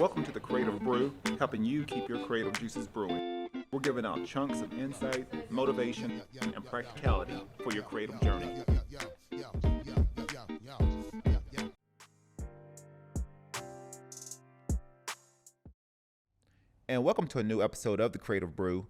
Welcome to the Creative Brew, helping you keep your creative juices brewing. We're giving out chunks of insight, motivation, and practicality for your creative journey. And welcome to a new episode of the Creative Brew.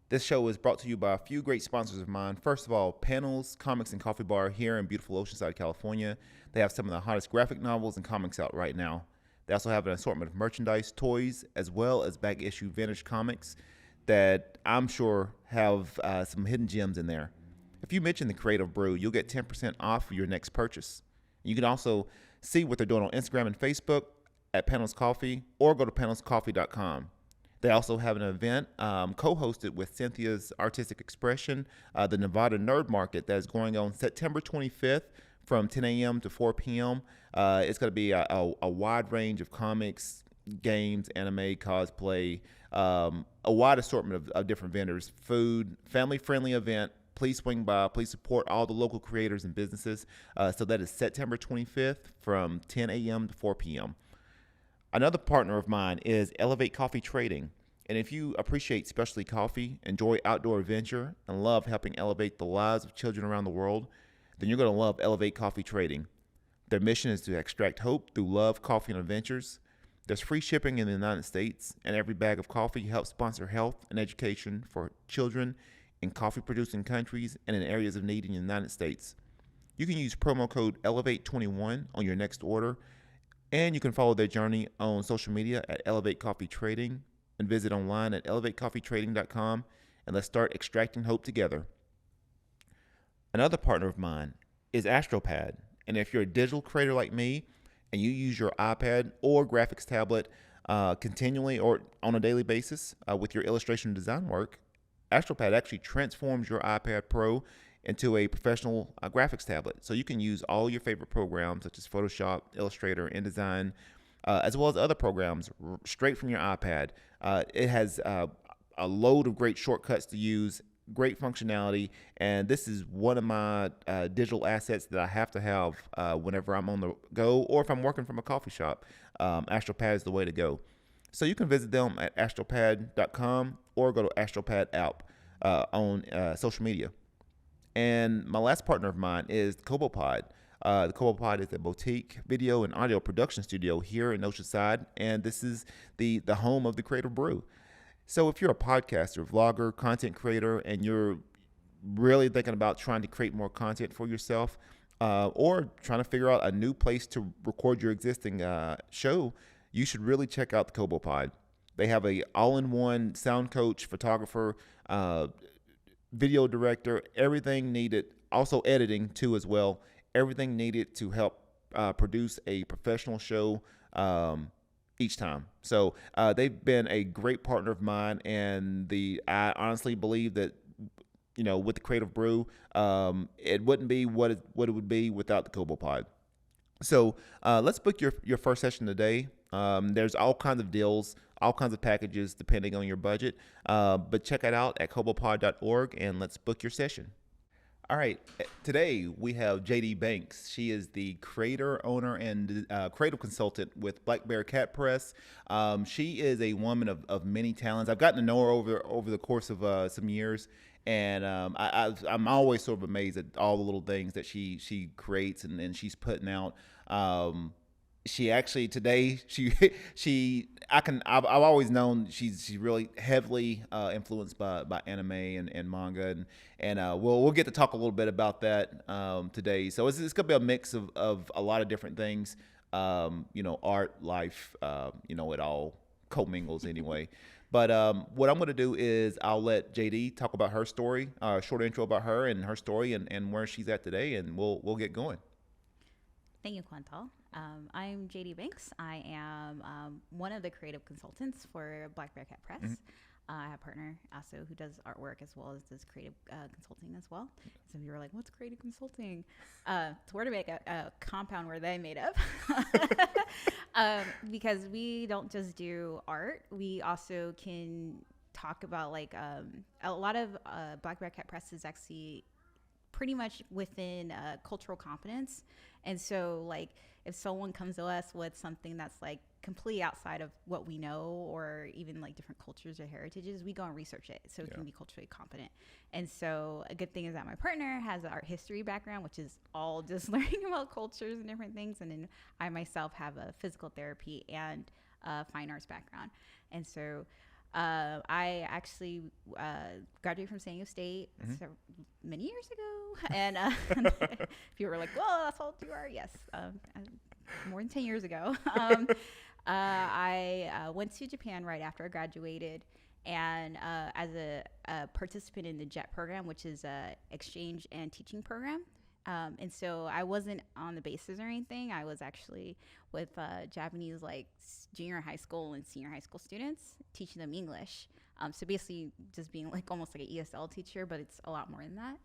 This show is brought to you by a few great sponsors of mine. First of all, Panels, Comics and Coffee Bar here in beautiful Oceanside, California. They have some of the hottest graphic novels and comics out right now. They also have an assortment of merchandise, toys, as well as back issue vintage comics that I'm sure have some hidden gems in there. If you mention the Creative Brew, you'll get 10% off your next purchase. You can also see what they're doing on Instagram and Facebook at Panels Coffee, or go to panelscoffee.com. They also have an event co-hosted with Cynthia's Artistic Expression, the Nevada Nerd Market, that is going on September 25th from 10 a.m. to 4 p.m. It's going to be a wide range of comics, games, anime, cosplay, a wide assortment of different vendors, food, family-friendly event. Please swing by. Please support all the local creators and businesses. So that is September 25th from 10 a.m. to 4 p.m. Another partner of mine is Elevate Coffee Trading. And if you appreciate specialty coffee, enjoy outdoor adventure, and love helping elevate the lives of children around the world, then you're going to love Elevate Coffee Trading. Their mission is to extract hope through love, coffee, and adventures. There's free shipping in the United States, and every bag of coffee helps sponsor health and education for children in coffee-producing countries and in areas of need in the United States. You can use promo code ELEVATE21 on your next order, and you can follow their journey on social media at Elevate Coffee Trading and visit online at elevatecoffeetrading.com, and let's start extracting hope together. Another partner of mine is Astropad, and if you're a digital creator like me and you use your iPad or graphics tablet continually or on a daily basis with your illustration design work, Astropad actually transforms your iPad Pro into a professional graphics tablet. So you can use all your favorite programs such as Photoshop, Illustrator, InDesign, as well as other programs straight from your iPad. It has a load of great shortcuts to use, great functionality, and this is one of my digital assets that I have to have whenever I'm on the go or if I'm working from a coffee shop. Astropad is the way to go. So you can visit them at astropad.com or go to Astropad app on social media. And my last partner of mine is Cobo Pod. The Cobo Pod is a boutique video and audio production studio here in Oceanside, and this is the home of the Creative Brew. So if you're a podcaster, vlogger, content creator, and you're really thinking about trying to create more content for yourself, or trying to figure out a new place to record your existing show, you should really check out the Cobo Pod. They have a all-in-one sound coach, photographer, video director, everything needed, also editing too as well, everything needed to help produce a professional show each time. So they've been a great partner of mine, and I honestly believe that, you know, with the Creative Brew, it wouldn't be what it would be without the Cobo Pod. So let's book your first session today. There's all kinds of deals, all kinds of packages depending on your budget. But check it out at cobopod.org and let's book your session. All right. Today we have JD Banks. She is the creator, owner, and creative consultant with Black Bear Cat Press. She is a woman of many talents. I've gotten to know her over the course of some years. And I'm always sort of amazed at all the little things that she creates and she's putting out. She actually today I've always known she's really heavily influenced by anime and manga and we'll get to talk a little bit about that today. So it's gonna be a mix of a lot of different things. Art, life, it all commingles anyway. But what I'm going to do is I'll let JD talk about her story, short intro about her and her story and where she's at today, and we'll get going. Thank you, Quantal. I'm JD Banks. I am one of the creative consultants for Black Bear Cat Press. Mm-hmm. I have a partner also who does artwork as well as does creative consulting as well. Some of you are like, what's creative consulting? It's where to make a compound where they made up. Because we don't just do art. We also can talk about a lot of Black Bear Cat Press is actually pretty much within cultural competence. And so if someone comes to us with something that's completely outside of what we know, or even like different cultures or heritages, we go and research it so we can be culturally competent. And so a good thing is that my partner has an art history background, which is all just learning about cultures and different things. And then I myself have a physical therapy and fine arts background. And so I actually graduated from San Diego State many years ago. And people were like, well, that's how old you are. Yes, more than 10 years ago. I went to Japan right after I graduated, and as a participant in the JET program, which is a exchange and teaching program. And so I wasn't on the bases or anything. I was actually with Japanese like junior high school and senior high school students, teaching them English. So basically just being like almost like an ESL teacher, but it's a lot more than that.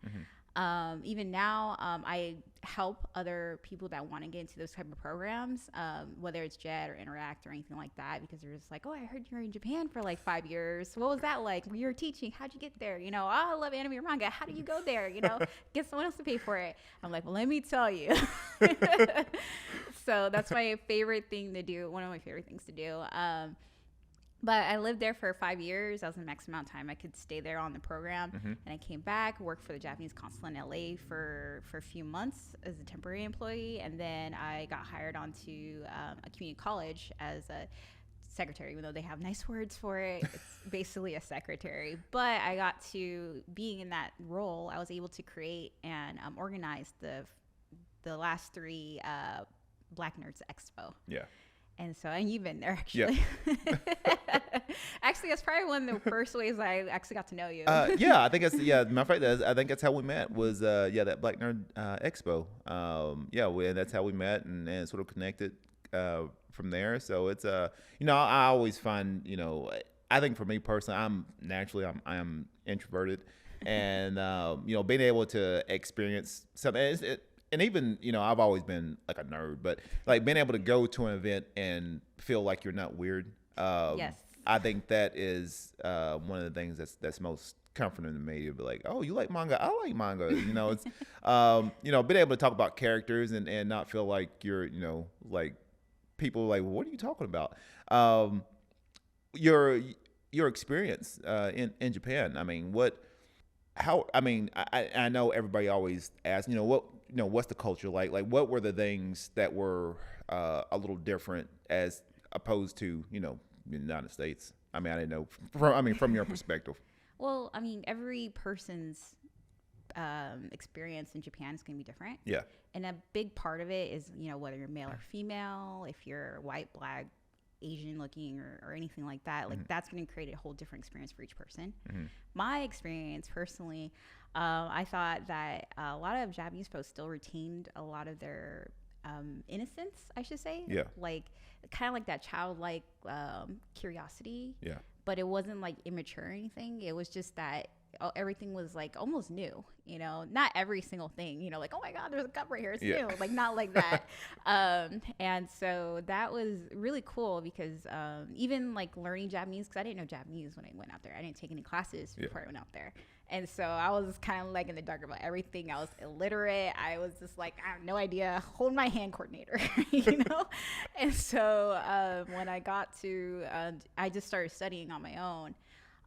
Even now, I help other people that want to get into those type of programs, whether it's JET or Interact or anything like that, because they're just like, oh, I heard you were in Japan for like 5 years. What was that like? When you were teaching, how'd you get there? You know, oh, I love anime or manga. How do you go there? You know, get someone else to pay for it. I'm like, well, let me tell you. So that's my favorite thing to do. One of my favorite things to do. But I lived there for 5 years. That was the maximum amount of time I could stay there on the program. And I came back, worked for the Japanese consulate in LA for a few months as a temporary employee. And then I got hired onto a community college as a secretary, even though they have nice words for it. It's basically a secretary. But I got to, being in that role, I was able to create and organize the last 3 Black Nerds Expo. Yeah. And so, and you've been there actually. Yeah. Actually, that's probably one of the first ways I actually got to know you. Yeah, I think that's, matter of fact, I think that's how we met was, that Black Nerd Expo. That's how we met and sort of connected from there. So it's, I always find, I think for me personally, I am introverted. And, being able to experience something, and even, I've always been like a nerd, but like being able to go to an event and feel like you're not weird. Yes. I think that is one of the things that's most comforting to me, to be like, oh, you like manga? I like manga. It's, being able to talk about characters and not feel like you're, like people like, well, what are you talking about? Your experience in Japan. I mean, I know everybody always asks, what's the culture like? Like, what were the things that were a little different as opposed to, the United States? I mean, I didn't know from your perspective. Well, I mean, every person's experience in Japan is going to be different. Yeah. And a big part of it is, whether you're male or female, if you're white, black, Asian looking or anything like that, like that's going to create a whole different experience for each person. My experience personally, I thought that a lot of Japanese folks still retained a lot of their innocence, I should say. Yeah. Like kind of like that childlike curiosity. Yeah. But it wasn't like immature or anything. It was just that everything was like almost new, not every single thing, like, oh my God, there's a cup right here. It's new. Like not like that. And so that was really cool because even like learning Japanese, because I didn't know Japanese when I went out there. I didn't take any classes before I went out there. And so I was kind of like in the dark about everything. I was illiterate. I was just like, I have no idea. Hold my hand coordinator, And so when I got to, I just started studying on my own.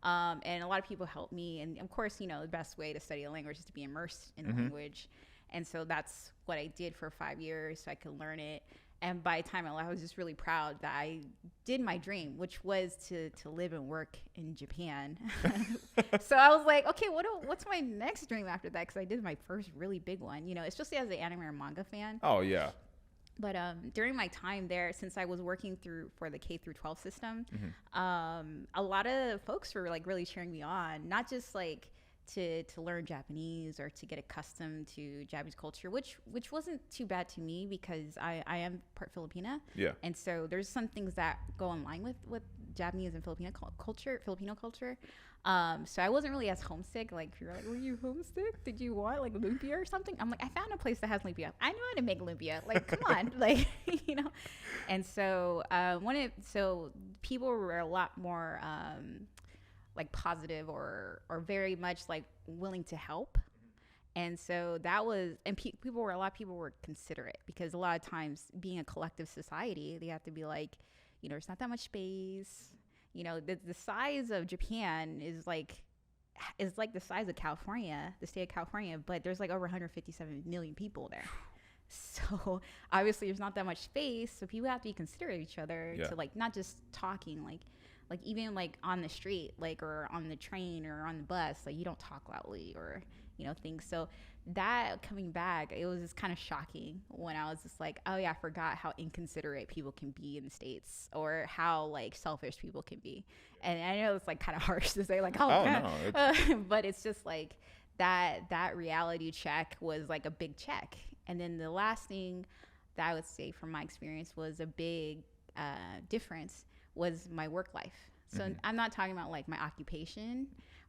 And a lot of people helped me. And of course, the best way to study a language is to be immersed in the language. And so that's what I did for 5 years so I could learn it. And by the time I was just really proud that I did my dream, which was to live and work in Japan. So I was like, okay, what's my next dream after that? Because I did my first really big one, especially as an anime or manga fan. Oh, yeah. But during my time there, since I was working for the K through 12 system, a lot of folks were like really cheering me on, not just like to learn Japanese or to get accustomed to Japanese culture, which wasn't too bad to me because I am part Filipina. Yeah. And so there's some things that go in line with Japanese and Filipino culture. So I wasn't really as homesick. Like, if you're like, were you homesick? Did you want like lumpia or something? I'm like, I found a place that has lumpia. I know how to make lumpia. Like, come on, like, And so so people were a lot more like positive or very much like willing to help. And so that was, and a lot of people were considerate because a lot of times being a collective society, they have to be like, there's not that much space. The size of Japan is like the size of California, the state of California, but there's like over 157 million people there. So obviously there's not that much space. So people have to be considerate of each other to like not just talking, like even like on the street, like, or on the train or on the bus, like you don't talk loudly or, things. So that coming back, it was just kind of shocking when I was just like, oh yeah, I forgot how inconsiderate people can be in the States, or how like selfish people can be. And I know it's like kind of harsh to say like, no, but it's just like that reality check was like a big check. And then the last thing that I would say from my experience was a big difference was my work life. So I'm not talking about like my occupation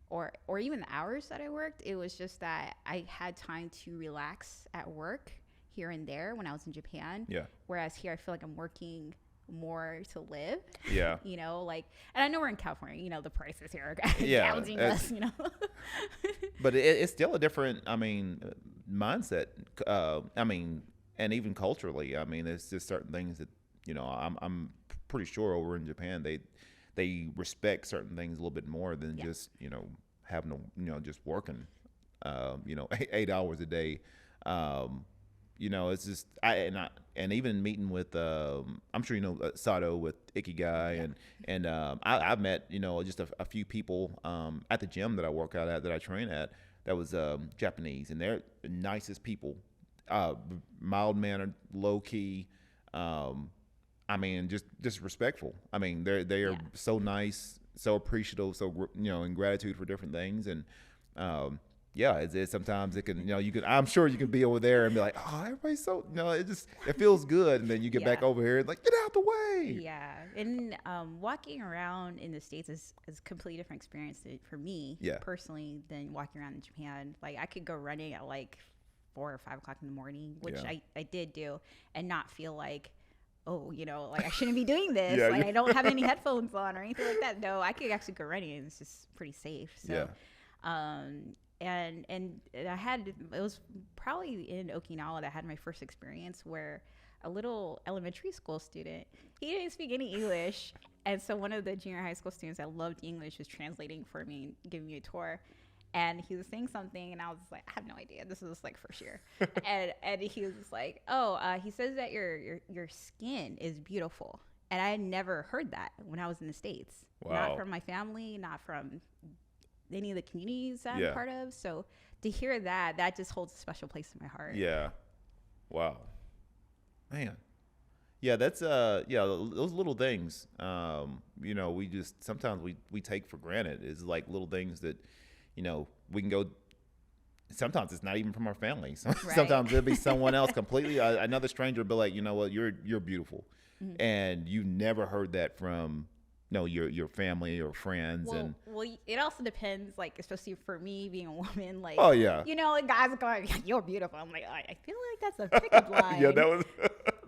or even the hours that I worked. It was just that I had time to relax at work here and there when I was in Japan. Yeah. Whereas here, I feel like I'm working more to live. Yeah. And I know we're in California, the prices here are gouging us, But it's still a different, mindset. And even culturally, there's just certain things that, I'm pretty sure over in Japan, they respect certain things a little bit more than just, having to, just working, 8 hours a day. It's just, and even meeting with, I'm sure, Sato with Ikigai and I've met, just a few people, at the gym that I work out at, that I train at, that was, Japanese, and they're the nicest people, mild mannered, low key, just respectful. They are so nice, so appreciative, so, in gratitude for different things. And, it's sometimes it can, I'm sure you can be over there and be like, oh, everybody's so, it feels good. And then you get back over here and like, get out the way. Yeah. And, walking around in the States is a completely different experience for me personally than walking around in Japan. Like I could go running at like 4 or 5 o'clock in the morning, which I did do, and not feel like, oh, like I shouldn't be doing this. I don't have any headphones on or anything like that. No, I could actually go running, and it's just pretty safe. So, and it was probably in Okinawa that I had my first experience where a little elementary school student, he didn't speak any English. And so one of the junior high school students that loved English was translating for me and giving me a tour. And he was saying something, and I was like, I have no idea. This was like first year. and he was just like, he says that your skin is beautiful. And I had never heard that when I was in the States. Wow. Not from my family, not from any of the communities that I'm part of. So to hear that just holds a special place in my heart. Yeah. Wow. Man. Yeah, that's those little things, we just sometimes we take for granted. It's like little things that, we can go. Sometimes it's not even from our family. Sometimes it'll be someone else completely, another stranger will be like, you know what, you're beautiful. Mm-hmm. And you never heard that from, your family or friends. Well, it also depends, like, especially for me being a woman, like, oh yeah, like guys are going, you're beautiful. I'm like, I feel like that's a pickup line. Yeah, that was.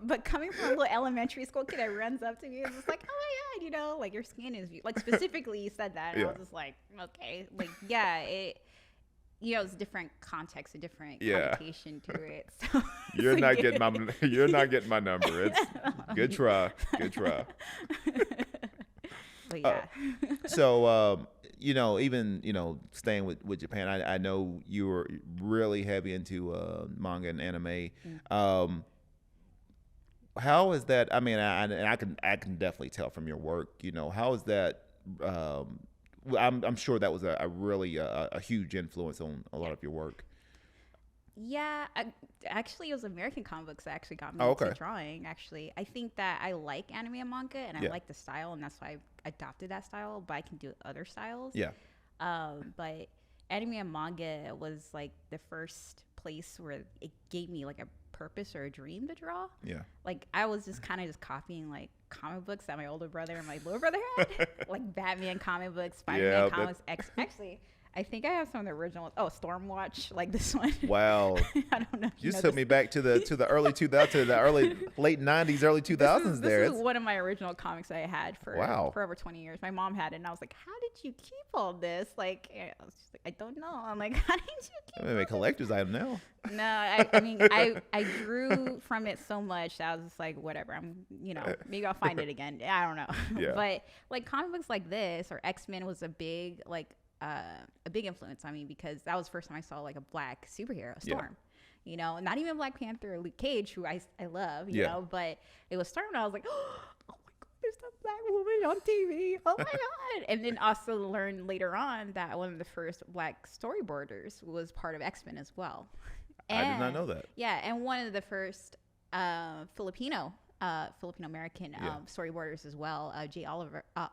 But coming from a little elementary school kid that runs up to me and is just like, oh my God, like your skin is beautiful. Like specifically you said that. And I was just like, okay. Like, it's different context, a different connotation to it. So you're not getting my number. It's good try. But yeah. So, even, staying with Japan, I know you were really heavy into manga and anime. Mm-hmm. How is that? I can definitely tell from your work. How is that? I'm sure that was a really a huge influence on a lot of your work. Yeah, actually, it was American comic books that actually got me into drawing. Actually, I think that I like anime and manga, and I like the style, and that's why I adopted that style. But I can do other styles. Yeah. But anime and manga was like the first place where it gave me like a purpose or a dream to draw. Yeah. Like I was just kind of just copying like comic books that my older brother and my little brother had, like Batman comic books, Spider-Man comics. Actually, I think I have some of the original. Oh, Stormwatch, like this one. Wow. I don't know. If You know took this. me back to the early 2000s, to the late 90s, early 2000s. This is one of my original comics I had for Wow. for over 20 years. My mom had it, and I was like, "How did you keep all this?" Like, I was just like, "I don't know." I'm like, "How did you keep?" Maybe a collector's item now. No, I mean, I drew from it so much that I was just like, whatever. Maybe I'll find it again. I don't know. Yeah. But like comic books like this or X-Men was a big influence on me because that was the first time I saw like a black superhero, Storm. You know, not even Black Panther or Luke Cage, who I love, you know, but it was Storm, and I was like, oh my God, there's a black woman on TV. Oh my God. And then also learned later on that one of the first black storyboarders was part of X-Men as well. I did not know that. Yeah, and one of the first Filipino American storyboarders as well.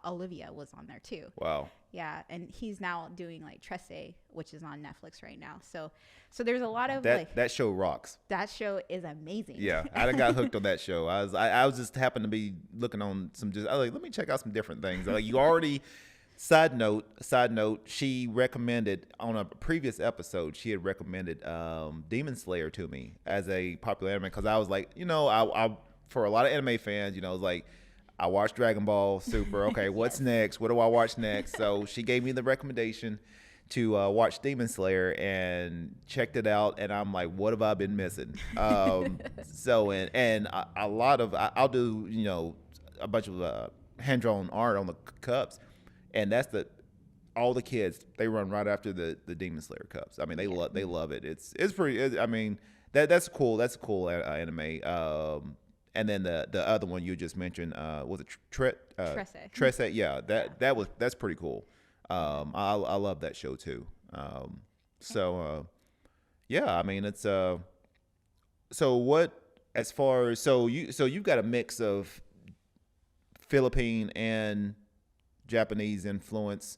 Olivia was on there too. Wow. Yeah, and he's now doing like Trece, which is on Netflix right now. So there's a lot of that show rocks. That show is amazing. Yeah, I got hooked on that show. I was just happened to be looking on I was like, let me check out some different things. Like you already. Side note, she recommended on a previous episode, she had recommended Demon Slayer to me as a popular anime because I was like, I for a lot of anime fans, it was like, I watched Dragon Ball Super. Okay, what's next? What do I watch next? So she gave me the recommendation to watch Demon Slayer and checked it out, and I'm like, what have I been missing? So a lot of I'll do a bunch of hand drawn art on the cups. And that's all the kids, they run right after the Demon Slayer cups. I mean, they love it. It's pretty. I mean, that's cool. That's a cool anime. And then the other one you just mentioned was it Trece? Trece. Yeah, that's pretty cool. I love that show too. Yeah. I mean, it's so what as far as you've got a mix of Philippine and Japanese influence,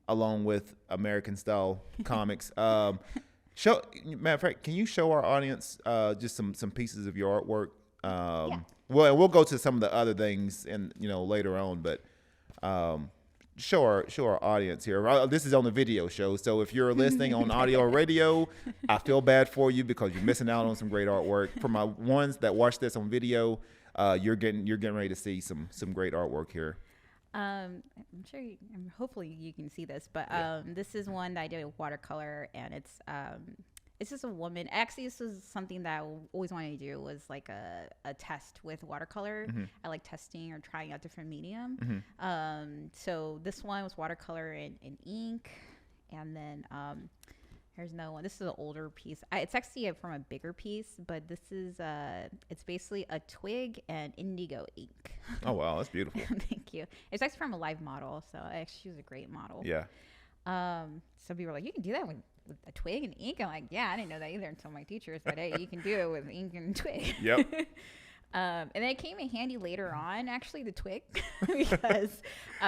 along with American style comics. Matter of fact, can you show our audience just some pieces of your artwork? Well, we'll go to some of the other things later on, but show our audience here. This is on the video show, so if you're listening on audio or radio, I feel bad for you because you're missing out on some great artwork. For my ones that watch this on video, you're getting ready to see some great artwork here. I'm sure hopefully you can see this, but this is one that I did with watercolor, and it's just a woman. Actually, this was something that I always wanted to do, was like a test with watercolor. I like testing or trying out different medium. So this one was watercolor and ink, and then here's another one. This is an older piece. It's actually from a bigger piece, but this is it's basically a twig and indigo ink. Oh wow, that's beautiful. Thank you. It's actually from a live model, so she was a great model. Yeah. Some people were like, you can do that with a twig and ink. I'm like, yeah, I didn't know that either until my teacher said, hey, you can do it with ink and twig. Yep. And then it came in handy later on, actually, the twig, because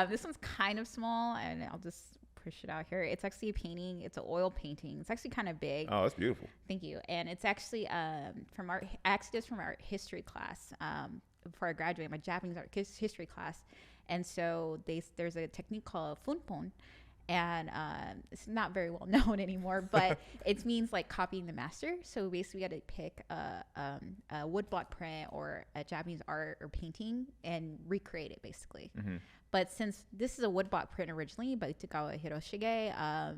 this one's kind of small, and I'll just push it out here. It's actually a painting. It's an oil painting. It's actually kind of big. Oh, that's beautiful. Thank you. And it's actually from art. Actually, it's from art history class. Before I graduated, my Japanese art history class, and so there's a technique called funpon, and it's not very well known anymore, but it means like copying the master. So basically, we had to pick a woodblock print or a Japanese art or painting and recreate it, basically. But since this is a woodblock print originally by Itokawa Hiroshige, I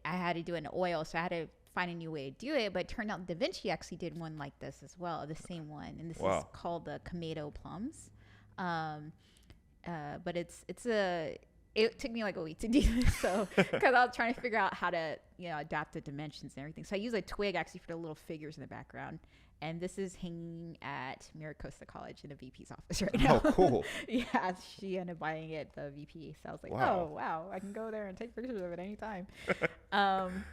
had to do it in oil, so I had to find a new way to do it. But it turned out Da Vinci actually did one like this as well, the same one, and this is called the Kamedo plums. But it took me like a week to do this, so because I was trying to figure out how to adapt the dimensions and everything. So I use a twig actually for the little figures in the background. And this is hanging at Miracosta College in the VP's office right now. Oh, cool. Yeah, she ended up buying it at the VP. So I was like, wow. Oh, wow, I can go there and take pictures of it anytime. And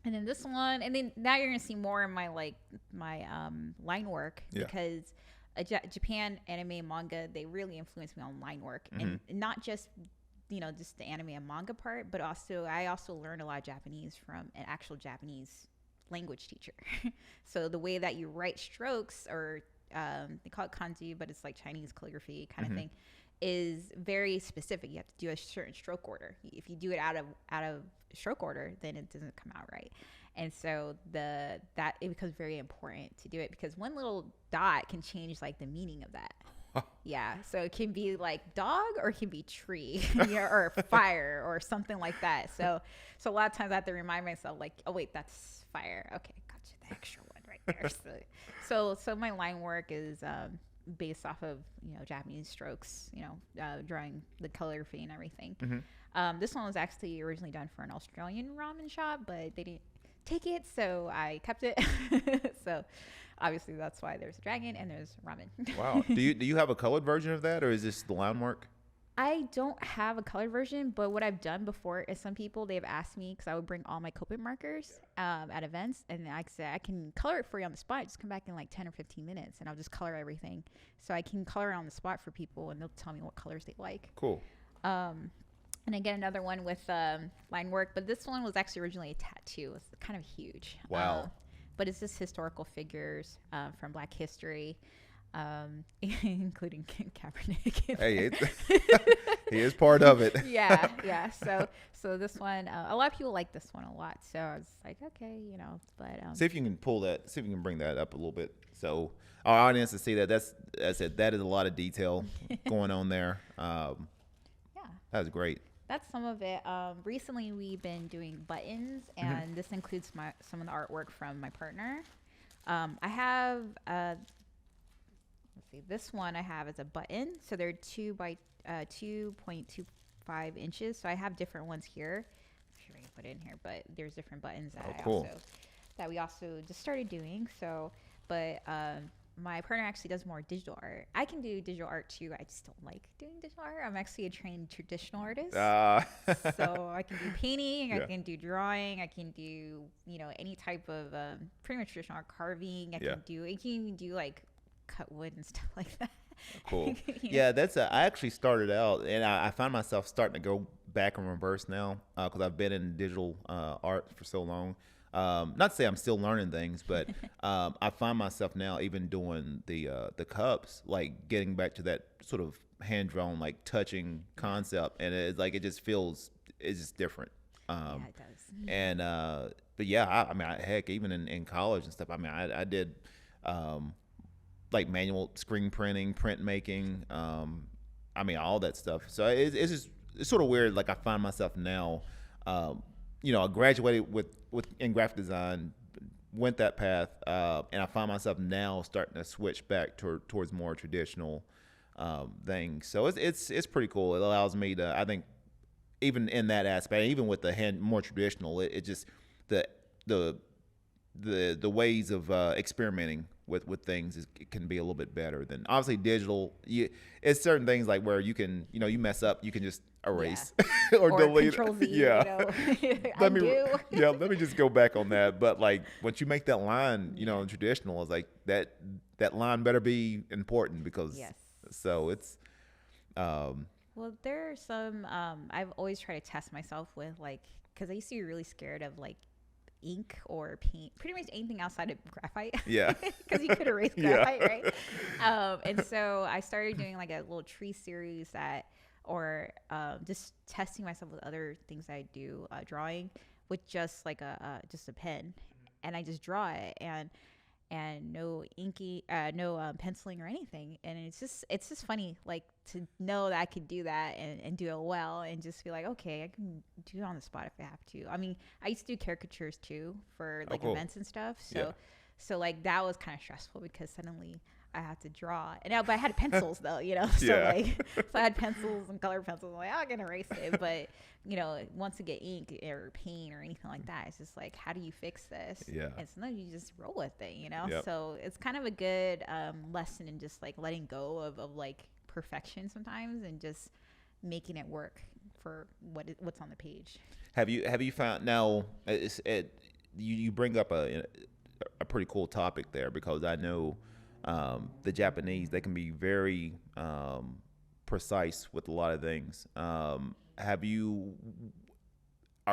then this one, and then now you're going to see more in my line work, because Japan anime and manga, they really influenced me on line work. And not just just the anime and manga part, but I also learned a lot of Japanese from an actual Japanese language teacher. So the way that you write strokes, or they call it kanji, but it's like Chinese calligraphy kind of thing, is very specific. You have to do a certain stroke order. If you do it out of stroke order, then it doesn't come out right. And so that it becomes very important to do it, because one little dot can change like the meaning of that. Yeah, so it can be like dog, or it can be tree, or fire, or something like that. So a lot of times I have to remind myself, like, oh wait, that's fire. Okay, gotcha, the extra one right there. So my line work is based off of Japanese strokes, drawing the calligraphy and everything. This one was actually originally done for an Australian ramen shop, but they didn't take it, so I kept it. So obviously that's why there's a dragon and there's ramen. Wow. Do you have a colored version of that, or is this the line work? I don't have a colored version, but what I've done before is some people, they've asked me, because I would bring all my Copic markers at events, and I said I can color it for you on the spot. Just come back in like 10 or 15 minutes and I'll just color everything. So I can color it on the spot for people, and they'll tell me what colors they like. Cool. And I get another one with line work, but this one was actually originally a tattoo. It's kind of huge. Wow. But it's just historical figures from Black history, including Kaepernick. Hey, he is part of it. Yeah. So this one, a lot of people like this one a lot. So I was like, okay, but see if you can bring that up a little bit, so our audience to see that. That is a lot of detail going on there. Yeah, that's great. That's some of it. Recently, we've been doing buttons, and this includes some of the artwork from my partner. I have, let's see, this one I have is a button. So they're 2 by 2.25 inches. So I have different ones here. I'm sure I can put it in here, but there's different buttons that we also just started doing. So, but my partner actually does more digital art. I can do digital art too. I just don't like doing digital art. I'm actually a trained traditional artist. So I can do painting, I can do drawing, I can do, any type of pretty much traditional art, carving. I can even do like cut wood and stuff like that. Cool. Yeah, I actually started out, and I find myself starting to go back in reverse now, because I've been in digital art for so long. Not to say I'm still learning things, but I find myself now even doing the cups, like getting back to that sort of hand drawn, like touching concept, and it's just different. Yeah, it does. And but yeah, I mean, heck, even in college and stuff, I mean, I did like manual screen printing, printmaking, I mean, all that stuff. So it's sort of weird. Like I find myself now. I graduated in graphic design, went that path, and I find myself now starting to switch back towards more traditional things. So it's pretty cool. It allows me to, I think, even in that aspect, even with the hand more traditional, it just the ways of experimenting with things it can be a little bit better than obviously digital. It's certain things like where you can you mess up, you can just erase or delete. Control-Z, yeah. Let me just go back on that. But like once you make that line, in traditional, it's like that line better be important, because so it's well, there are some I've always tried to test myself with, like, because I used to be really scared of like ink or paint, pretty much anything outside of graphite. Yeah. Because you could erase graphite, right? And so I started doing like a little tree series or just testing myself with other things I do, drawing with just like just a pen, and I just draw it, and no inky, no penciling or anything, and it's just funny, like, to know that I could do that and do it well, and just be like, okay, I can do it on the spot if I have to. I mean, I used to do caricatures too for like events and stuff, so like that was kind of stressful, because suddenly I had to draw, but I had pencils though, so I had pencils and color pencils. I'm like, I can erase it, but once you get ink or paint or anything like that, it's just like, how do you fix this? And so you just roll with it, So it's kind of a good lesson in just like letting go of like perfection sometimes, and just making it work for what's on the page. Have you found now? You bring up a pretty cool topic there, because I know. The Japanese, they can be very precise with a lot of things. Are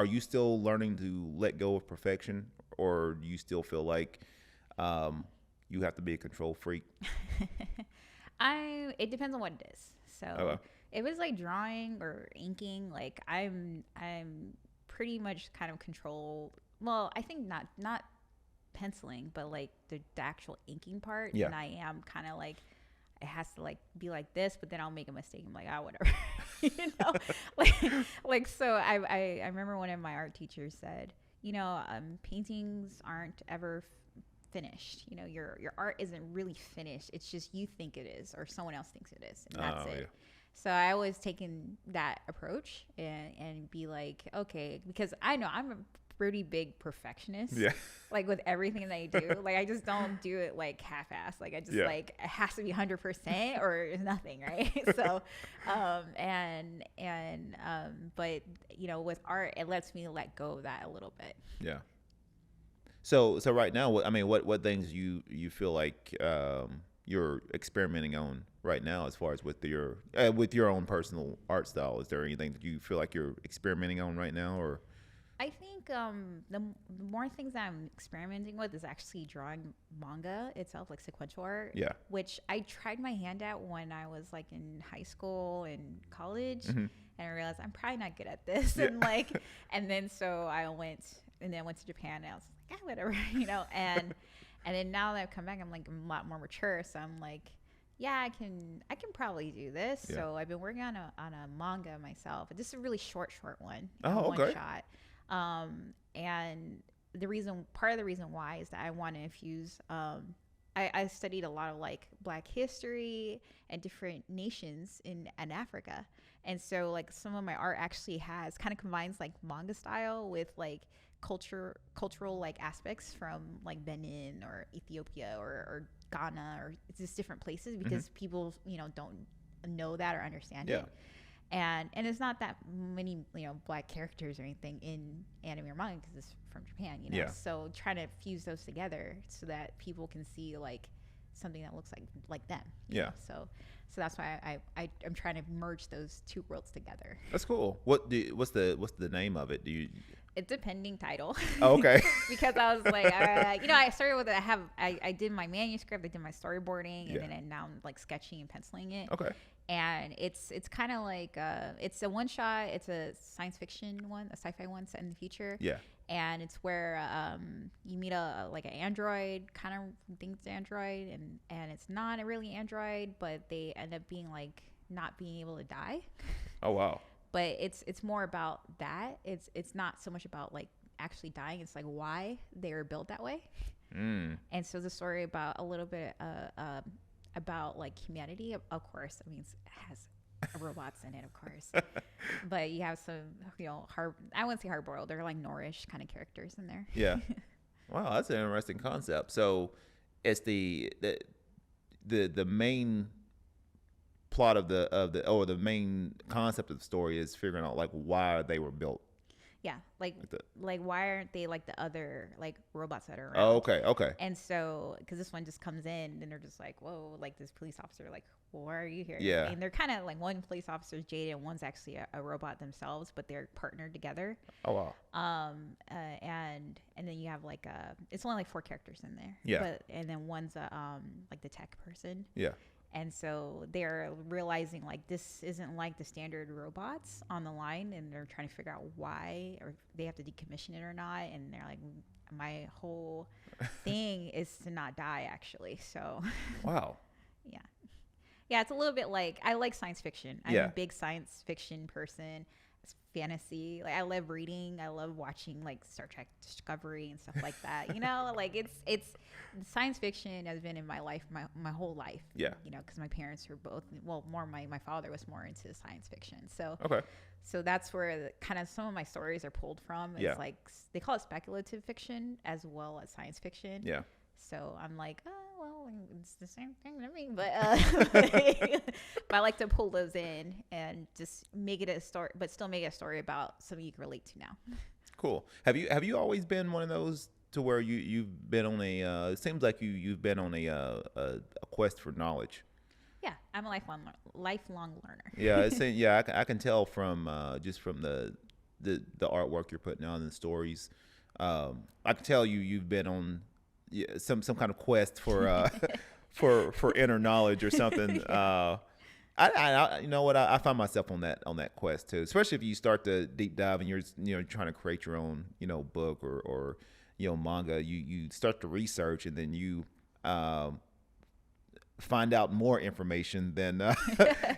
you still learning to let go of perfection, or do you still feel like you have to be a control freak? It depends on what it is. So Okay. if it's like drawing or inking, like I'm pretty much kind of control. Well, I think not penciling, but like the actual inking part. Yeah. And I am kind of like it has to like be like this, but then I'll make a mistake. I'm like, ah, whatever, you know, like so. I remember one of my art teachers said, paintings aren't ever finished. Your art isn't really finished. It's just you think it is, or someone else thinks it is, and that's it. Yeah. So I always taken that approach and be like, okay, because I know I'm a pretty big perfectionist. Yeah. Like with everything that I do, like I just don't do it like half-assed. Like I just like it has to be 100% or nothing, right? So, but with art, it lets me let go of that a little bit. Yeah. So right now, what things you feel like you're experimenting on right now, as far as with your own personal art style? Is there anything that you feel like you're experimenting on right now, or? I think the more things that I'm experimenting with is actually drawing manga itself, like sequential art. Yeah. Which I tried my hand at when I was like in high school and college, Mm-hmm. and I realized I'm probably not good at this. Yeah. And then so I went to Japan, and I was like, whatever, and then now that I've come back, I'm like a lot more mature, so I'm like, yeah, I can probably do this. Yeah. So I've been working on a manga myself. This is a really short one. Oh, one okay. shot. And part of the reason why is that I want to infuse, I studied a lot of like Black history and different nations in Africa. And so like some of my art actually kind of combines like manga style with like cultural like aspects from like Benin or Ethiopia or Ghana or it's just different places because people, don't know that or understand it. And it's not that many, Black characters or anything in anime or manga because it's from Japan, Yeah. So trying to fuse those together so that people can see like something that looks like them. you Yeah. know? So that's why I'm trying to merge those two worlds together. That's cool. What's the name of it? Do you? It's a pending title. Oh, okay. Because I was like, I started with it. I did my manuscript, I did my storyboarding, and then now I'm like sketching and penciling it. Okay. And it's kind of like it's a one shot. It's a science fiction one, a sci-fi one set in the future. Yeah. And it's where you meet like an android, kind of thinks android, and it's not a really android, but they end up being like not being able to die. Oh, wow. But it's more about that. It's not so much about like actually dying. It's like why they were built that way. Mm. And so the story about a little bit about like humanity, of course. I mean, it has robots in it, of course. But you have some, I wouldn't say hard-boiled. They're like Norrish kind of characters in there. Yeah. Wow, that's an interesting concept. So it's the main plot of the main concept of the story is figuring out like why they were built. Yeah, like why aren't they like the other like robots that are around? Oh, okay. And so, because this one just comes in, and they're just like, whoa, like this police officer, like, well, why are you here? Yeah. And they're kind of like one police officer is jaded, and one's actually a robot themselves, but they're partnered together. Oh, wow. And then you have like it's only like 4 characters in there. Yeah. And then one's like the tech person. Yeah. And so they're realizing like this isn't like the standard robots on the line, and they're trying to figure out why, or they have to decommission it or not. And they're like, my whole thing is to not die, actually. So, Wow. yeah, it's a little bit like I like science fiction. I'm Yeah. a big science fiction person. It's fantasy. Like I love reading. I love watching like Star Trek Discovery and stuff like that. Like it's science fiction has been in my life my whole life. Yeah. Because my parents were both my father was more into science fiction. So Okay. so that's where kind of some of my stories are pulled from. It's Yeah. like they call it speculative fiction as well as science fiction. Yeah. So I'm like, oh, well, it's the same thing to me. But, but I like to pull those in and just make it a story, but still make it a story about something you can relate to now. Cool. Have you always been one of those to where you've been on it seems like you've been on a quest for knowledge? Yeah, I'm a lifelong learner. Yeah, I can tell from just from the artwork you're putting out and the stories. I can tell you've been on some kind of quest for for inner knowledge or something. I you know what, I find myself on that quest too, especially if you start to deep dive and you're trying to create your own book or manga. You start to research, and then you find out more information than and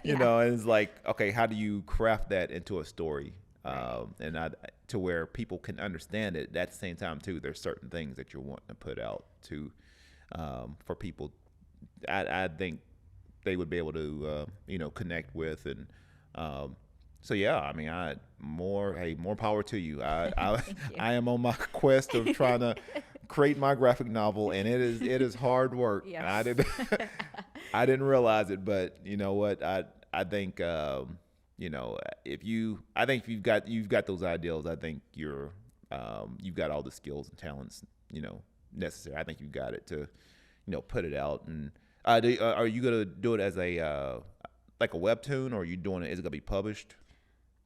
it's like, okay, how do you craft that into a story, to where people can understand it. At the same time too, there's certain things that you're wanting to put out to for people. I think they would be able to connect with. And so yeah, I mean, more power to you. I I am on my quest of trying to create my graphic novel, and it is hard work. Yes. I didn't realize it, but you know what, I think if you've got those ideals, I think you've got all the skills and talents necessary. I think you've got it to put it out. And are you gonna do it as a like a webtoon, or are you doing it? Is it gonna be published?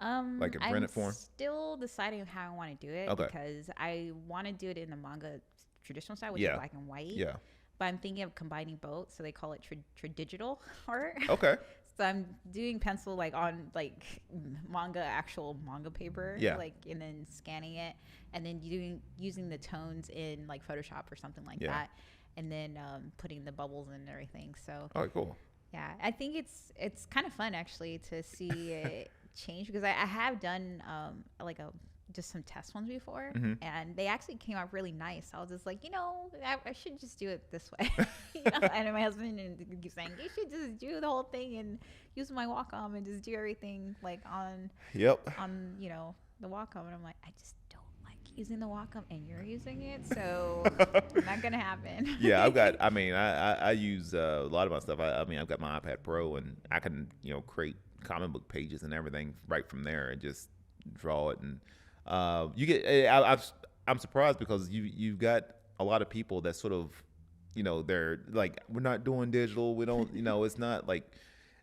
Like in printed form? I'm still deciding how I want to do it, because I want to do it in the manga traditional style, which is black and white. Yeah. But I'm thinking of combining both, so they call it tradigital art. Okay. So I'm doing pencil on actual manga paper, and then scanning it, and then using the tones in like Photoshop or something like that, and then putting the bubbles in and everything. So. Oh, cool. Yeah, I think it's kind of fun actually to see it change, because I have done just some test ones before, and they actually came out really nice. I was just like, I should just do it this way. And my husband keeps saying, you should just do the whole thing and use my Wacom and just do everything on the Wacom. And I'm like, I just don't like using the Wacom, and you're using it, so not gonna happen. Yeah, I use a lot of my stuff. I've got my iPad Pro, and I can create comic book pages and everything right from there, and just draw it. And you get I'm surprised, because you've got a lot of people that sort of they're like, we're not doing digital, we don't it's not like,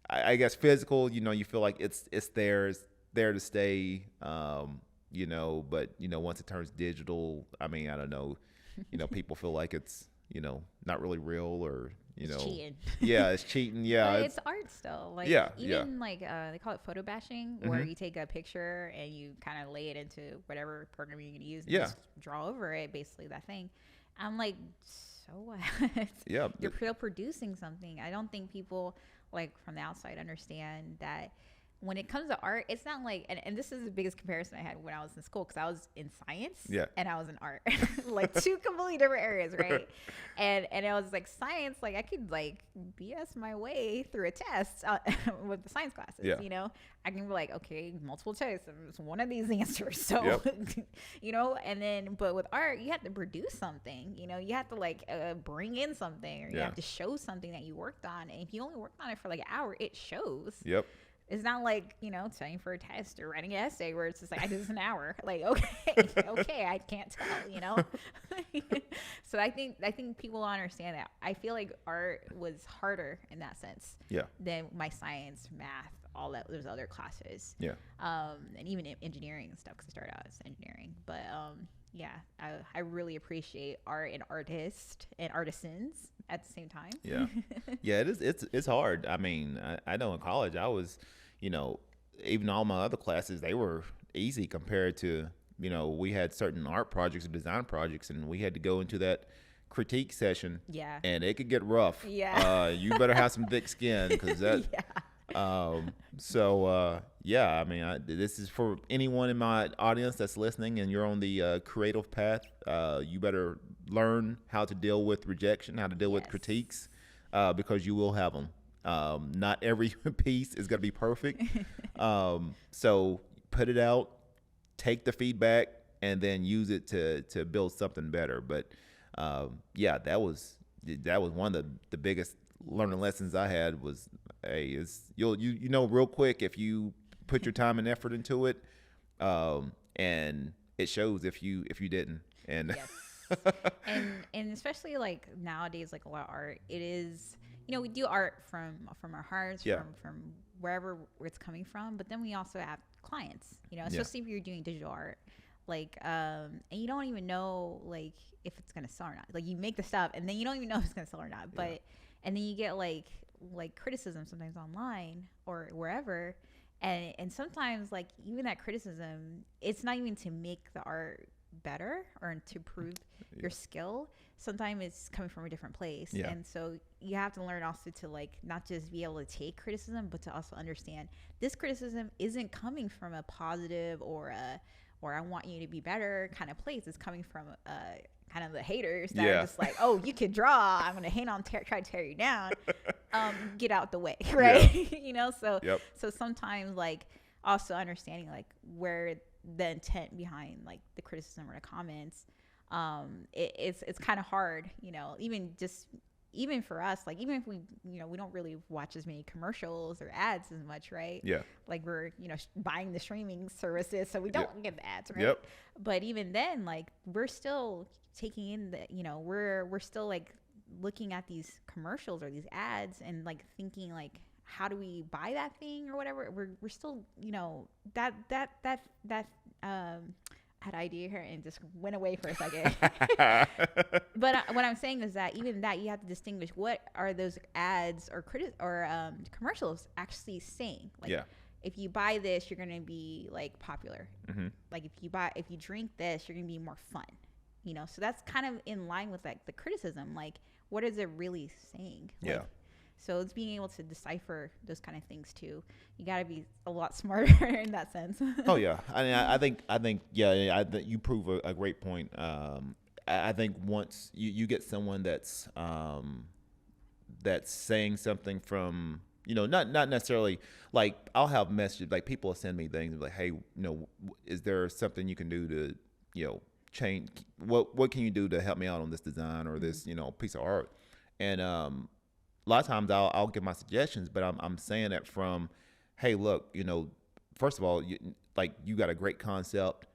I guess physical, you feel like it's there to stay, but once it turns digital, I don't know, people feel like it's not really real, or it's cheating. Yeah, it's cheating. Yeah, but it's art still. They call it photo bashing, where you take a picture and you kind of lay it into whatever program you're going to use, and just draw over it, basically that thing. I'm like, so what? Yeah, you're still producing something. I don't think people from the outside understand that. When it comes to art, it's not like, and this is the biggest comparison I had when I was in school, because I was in science and I was in art, two completely different areas, right? And it was like science, I could BS my way through a test with the science classes, I can be like, okay, multiple choice, it's one of these answers, so and then, but with art, you have to produce something, you have to bring in something, or you have to show something that you worked on, and if you only worked on it for an hour, it shows. It's not studying for a test or writing an essay where it's just I did this an hour. Okay, I can't tell, So I think people don't understand that. I feel like art was harder in that sense. Than my science, math, all that. There's other classes. And even engineering and stuff, because I started out as engineering. But I really appreciate art and artists and artisans at the same time. Yeah, it is. It's hard. I know in college I was, even all my other classes, they were easy compared to, we had certain art projects or design projects, and we had to go into that critique session. And it could get rough. You better have some thick skin, because that. This is for anyone in my audience that's listening, and you're on the creative path. You better learn how to deal with rejection, how to deal with critiques, because you will have them. Not every piece is going to be perfect. So put it out, take the feedback, and then use it to build something better. But that was one of the biggest learning lessons I had was, you'll real quick if you put your time and effort into it, and it shows if you didn't. And and especially nowadays, a lot of art, it is, we do art from our hearts, from wherever it's coming from, but then we also have clients, especially if you're doing digital art, and you don't even know if it's gonna sell or not. You make the stuff and then you don't even know if it's gonna sell or not. But and then you get like criticism sometimes online or wherever, and sometimes like even that criticism, it's not even to make the art better or to prove your skill. Sometimes it's coming from a different place, and so you have to learn also to like not just be able to take criticism, but to also understand this criticism isn't coming from a positive or I want you to be better kind of place. It's coming from kind of the haters that are just like, oh, you can draw, I'm gonna hate on try to tear you down. Get out the way, right? You know, so so sometimes like also understanding like where the intent behind like the criticism or the comments, it's kind of hard, you know, even for us, like even if we, you know, we don't really watch as many commercials or ads as much, right? Like we're, you know, buying the streaming services, so we don't get the ads, right? But even then, like we're still taking in the, you know, we're still like looking at these commercials or these ads and like thinking like, how do we buy that thing or whatever? We're still, you know, that had idea here and just went away for a second. But what I'm saying is that even that you have to distinguish what are those ads or commercials actually saying. Like if you buy this, you're gonna be like popular. Like if you drink this, you're gonna be more fun. You know, so that's kind of in line with like the criticism. Like, what is it really saying? Like, so it's being able to decipher those kind of things too. You got to be a lot smarter in that sense. Oh yeah, I mean, I think you prove a great point. I think once you get someone that's saying something from, you know, not necessarily like I'll have messages like people will send me things like, hey, you know, is there something you can do to, you know, change what can you do to help me out on this design or this, you know, piece of art? And a lot of times I'll give my suggestions, but I'm saying it from, hey, look, you know, first of all, you got a great concept.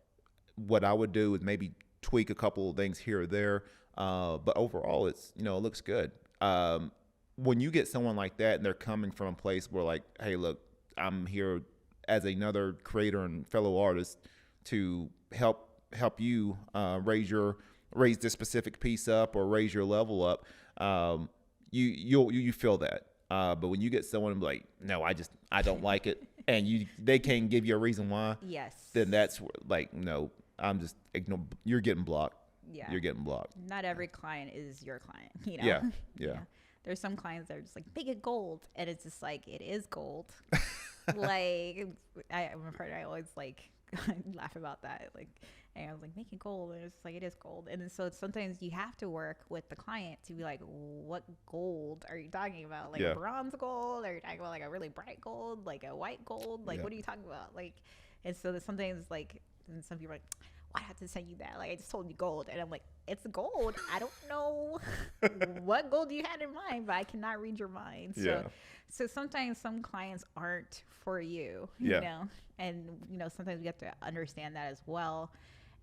What I would do is maybe tweak a couple of things here or there, but overall, it's, you know, it looks good. When you get someone like that and they're coming from a place where like, hey, look, I'm here as another creator and fellow artist to help you raise this specific piece up or raise your level up. You feel that. But when you get someone like, no, I don't like it, and they can't give you a reason why. Then that's like, no, I'm just you're getting blocked. You're getting blocked. Not every client is your client, you know? Yeah. There's some clients that are just like, make it gold. And it's just like, it is gold. Like, I'm a partner, I always like laugh about that. Like, and I was like, make it gold. And it's like, it is gold. And then, so sometimes you have to work with the client to be like, what gold are you talking about? Like bronze gold? Are you talking about like a really bright gold? Like a white gold? Like, what are you talking about? Like, and so that sometimes like, and some people are like, why do I have to send you that? Like, I just told you gold. And I'm like, it's gold. I don't know what gold you had in mind, but I cannot read your mind. So sometimes some clients aren't for you, you know? And, you know, sometimes we have to understand that as well.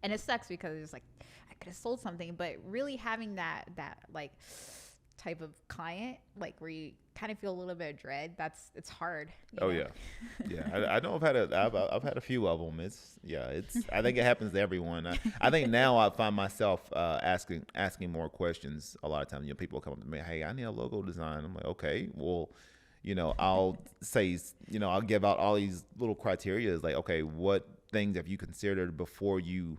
And it sucks because it's like, I could have sold something, but really having that like type of client, like where you kind of feel a little bit of dread, it's hard. Oh know? I know I've had a few of them. I think it happens to everyone. I think now I find myself asking more questions a lot of times. You know, people come up to me, hey, I need a logo design. I'm like, okay, well, you know, I'll say, you know, I'll give out all these little criteria. Like, okay, what things have you considered before you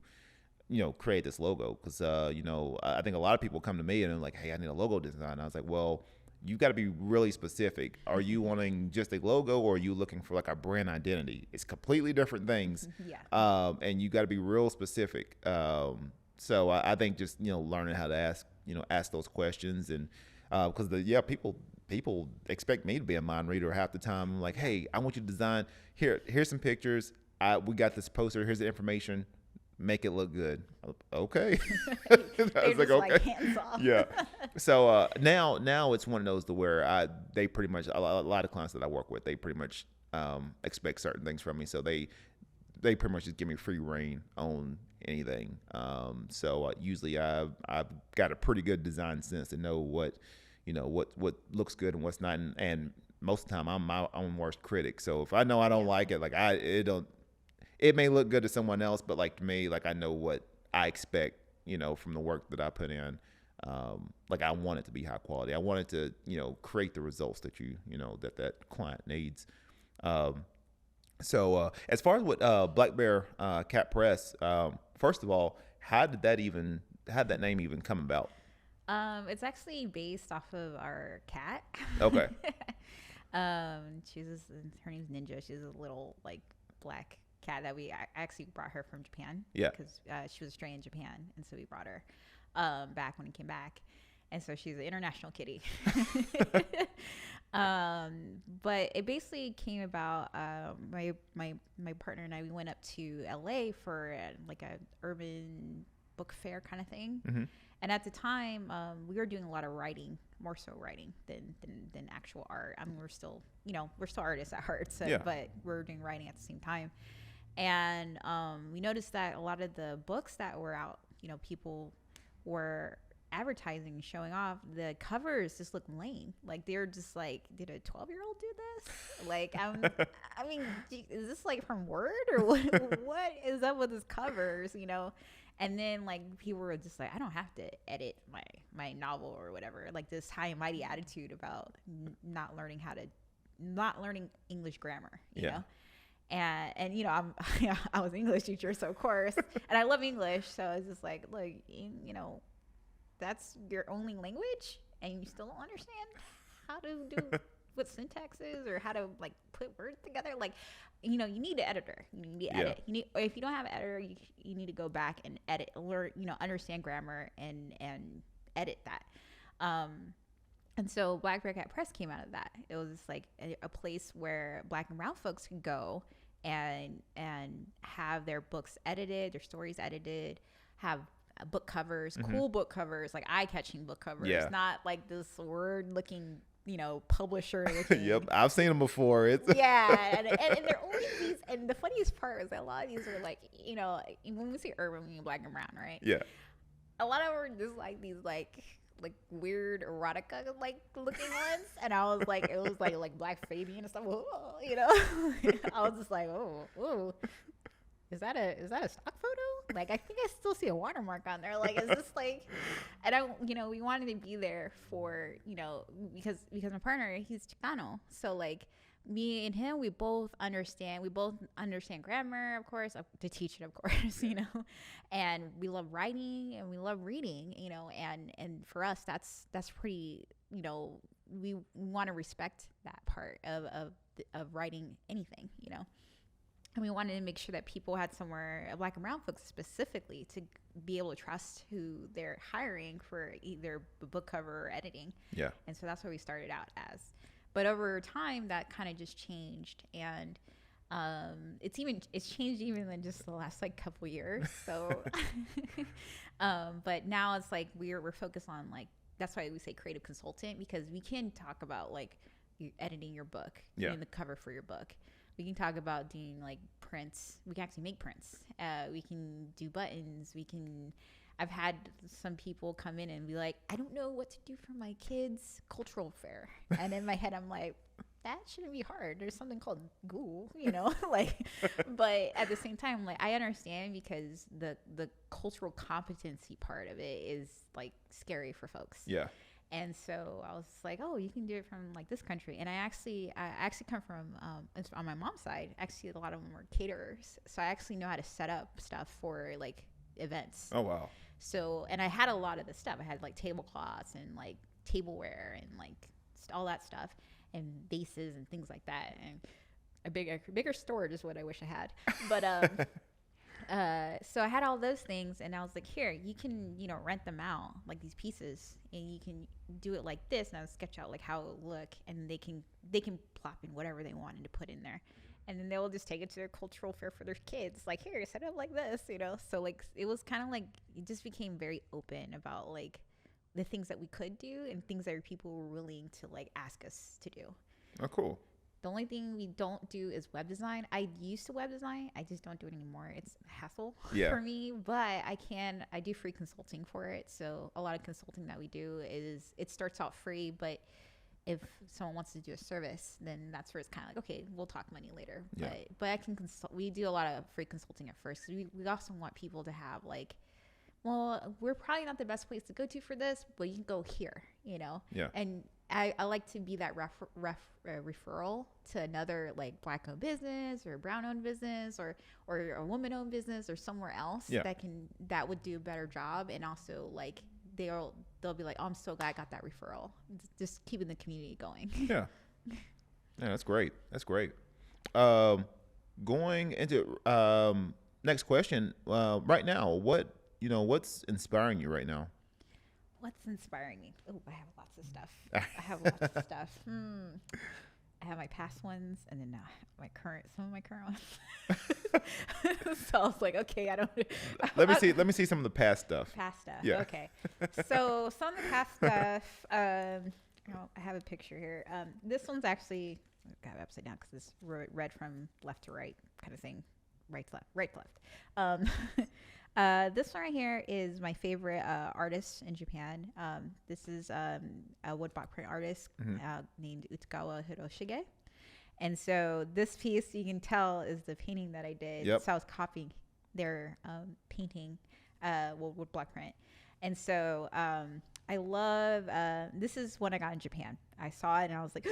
know, create this logo? Because, you know, I think a lot of people come to me and they're like, hey, I need a logo design. And I was like, well, you got to be really specific. Are you wanting just a logo, or are you looking for like a brand identity? It's completely different things. And you got to be real specific. So I think just, you know, learning how to ask those questions, and because people expect me to be a mind reader half the time. I'm like, hey, I want you to design here's some pictures. We got this poster. Here's the information. Make it look good. Okay. I was like, okay. Like, hands off. So now it's one of those to where they pretty much, a lot of clients that I work with, they pretty much expect certain things from me. So they pretty much just give me free reign on anything. So usually I've got a pretty good design sense to know what looks good and what's not. And most of the time I'm my own worst critic. So if I know I don't like it, like it may look good to someone else, but like to me, like I know what I expect, you know, from the work that I put in. like I want it to be high quality. I wanted to, create the results that that client needs. So as far as what Black Bear Cat Press, first of all, how did that name even come about? It's actually based off of our cat. Okay. Her name's Ninja. She's a little like black cat that I actually brought her from Japan. Yeah. Because she was stray in Japan, and so we brought her back when he came back, and so she's an international kitty. But it basically came about. My partner and I, we went up to LA for like a urban book fair kind of thing. Mm-hmm. And at the time, we were doing a lot of writing, more so writing than actual art. I mean, we're still artists at heart, so, Yeah. but we're doing writing at the same time. And we noticed that a lot of the books that were out, people were advertising, showing off, the covers just look lame. Like they're just like, did a 12-year-old do this? Like, I mean, is this like from Word or what is up with these covers, And then like people were just like, I don't have to edit my novel or whatever. Like this high and mighty attitude about not learning English grammar, you know. And I was an English teacher, so of course, and I love English, so it's just like, look, that's your only language, and you still don't understand how to do what syntax is or how to like put words together. Like, you need an editor. You need to edit. If you don't have an editor, you need to go back and edit, learn, understand grammar and edit that. And so Black Bear Cat Press came out of that. It was just like a place where Black and brown folks could go and have their books edited, their stories edited, have book covers, cool book covers, like eye-catching book covers, not like this word-looking, publisher looking. Yep, I've seen them before. It's and they're only these. And the funniest part is that a lot of these are like, when we say urban, we mean Black and brown, right? Yeah. A lot of them are just like these like weird erotica like looking ones, and I was like, it was like Black Fabian and stuff. I was just like, oh, is that a stock photo? Like, I think I still see a watermark on there. Like, is this like? And we wanted to be there for because my partner, he's Chicano, so like me and him, we both understand grammar, of course, to teach it, of course, and we love writing and we love reading, and for us, that's pretty, we want to respect that part of writing anything, and we wanted to make sure that people had somewhere, Black and brown folks specifically, to be able to trust who they're hiring for either book cover or editing. Yeah. And so that's what we started out as. But over time, that kind of just changed, and it's changed even in just the last like couple years. So, but now it's like we're focused on like, that's why we say creative consultant, because we can talk about like editing your book, doing the cover for your book. We can talk about doing like prints. We can actually make prints. We can do buttons. I've had some people come in and be like, I don't know what to do for my kids' cultural fair. And in my head, I'm like, that shouldn't be hard. There's something called Google, like, but at the same time, like, I understand, because the cultural competency part of it is like scary for folks. Yeah. And so I was like, oh, you can do it from like this country. And I actually come from, on my mom's side, actually a lot of them were caterers. So I actually know how to set up stuff for like events. Oh, wow. So, and I had a lot of the stuff. I had like tablecloths and like tableware and like all that stuff and vases and things like that. And a bigger storage is what I wish I had. But, so I had all those things, and I was like, here, you can, rent them out, like these pieces, and you can do it like this. And I would sketch out like how it would look, and they can plop in whatever they wanted to put in there. And then they'll just take it to their cultural fair for their kids. Like, here, set it up like this, So like, it was kind of like, it just became very open about like the things that we could do and things that people were willing to like ask us to do. Oh, cool. The only thing we don't do is web design. I used to web design. I just don't do it anymore. It's a hassle for me, but I do free consulting for it. So a lot of consulting that we do it starts out free, but if someone wants to do a service, then that's where it's kind of like, okay, we'll talk money later. Yeah. But I can consult. We do a lot of free consulting at first. We also want people to have like well, we're probably not the best place to go to for this, but you can go here, Yeah. And I like to be that referral to another like Black owned business or brown owned business or a woman owned business or somewhere else that would do a better job. And also like they'll be like, oh, I'm so glad I got that referral. Just keeping the community going. Yeah. Yeah, that's great. That's great. Going into next question. Right now, what's inspiring you right now? What's inspiring me? Oh, I have lots of stuff. I have lots of stuff. I have my past ones and then some of my current ones. So I was like, okay, I don't. Let me see some of the past stuff. Past stuff. Yeah. Okay. So some of the past stuff. I have a picture here. This one's actually got it upside down because it's read from left to right kind of thing, right to left. This one right here is my favorite artist in Japan. This is a woodblock print artist named Utagawa Hiroshige. And so this piece, you can tell, is the painting that I did. Yep. So I was copying their painting, woodblock print. And so I love, this is when I got in Japan. I saw it and I was like,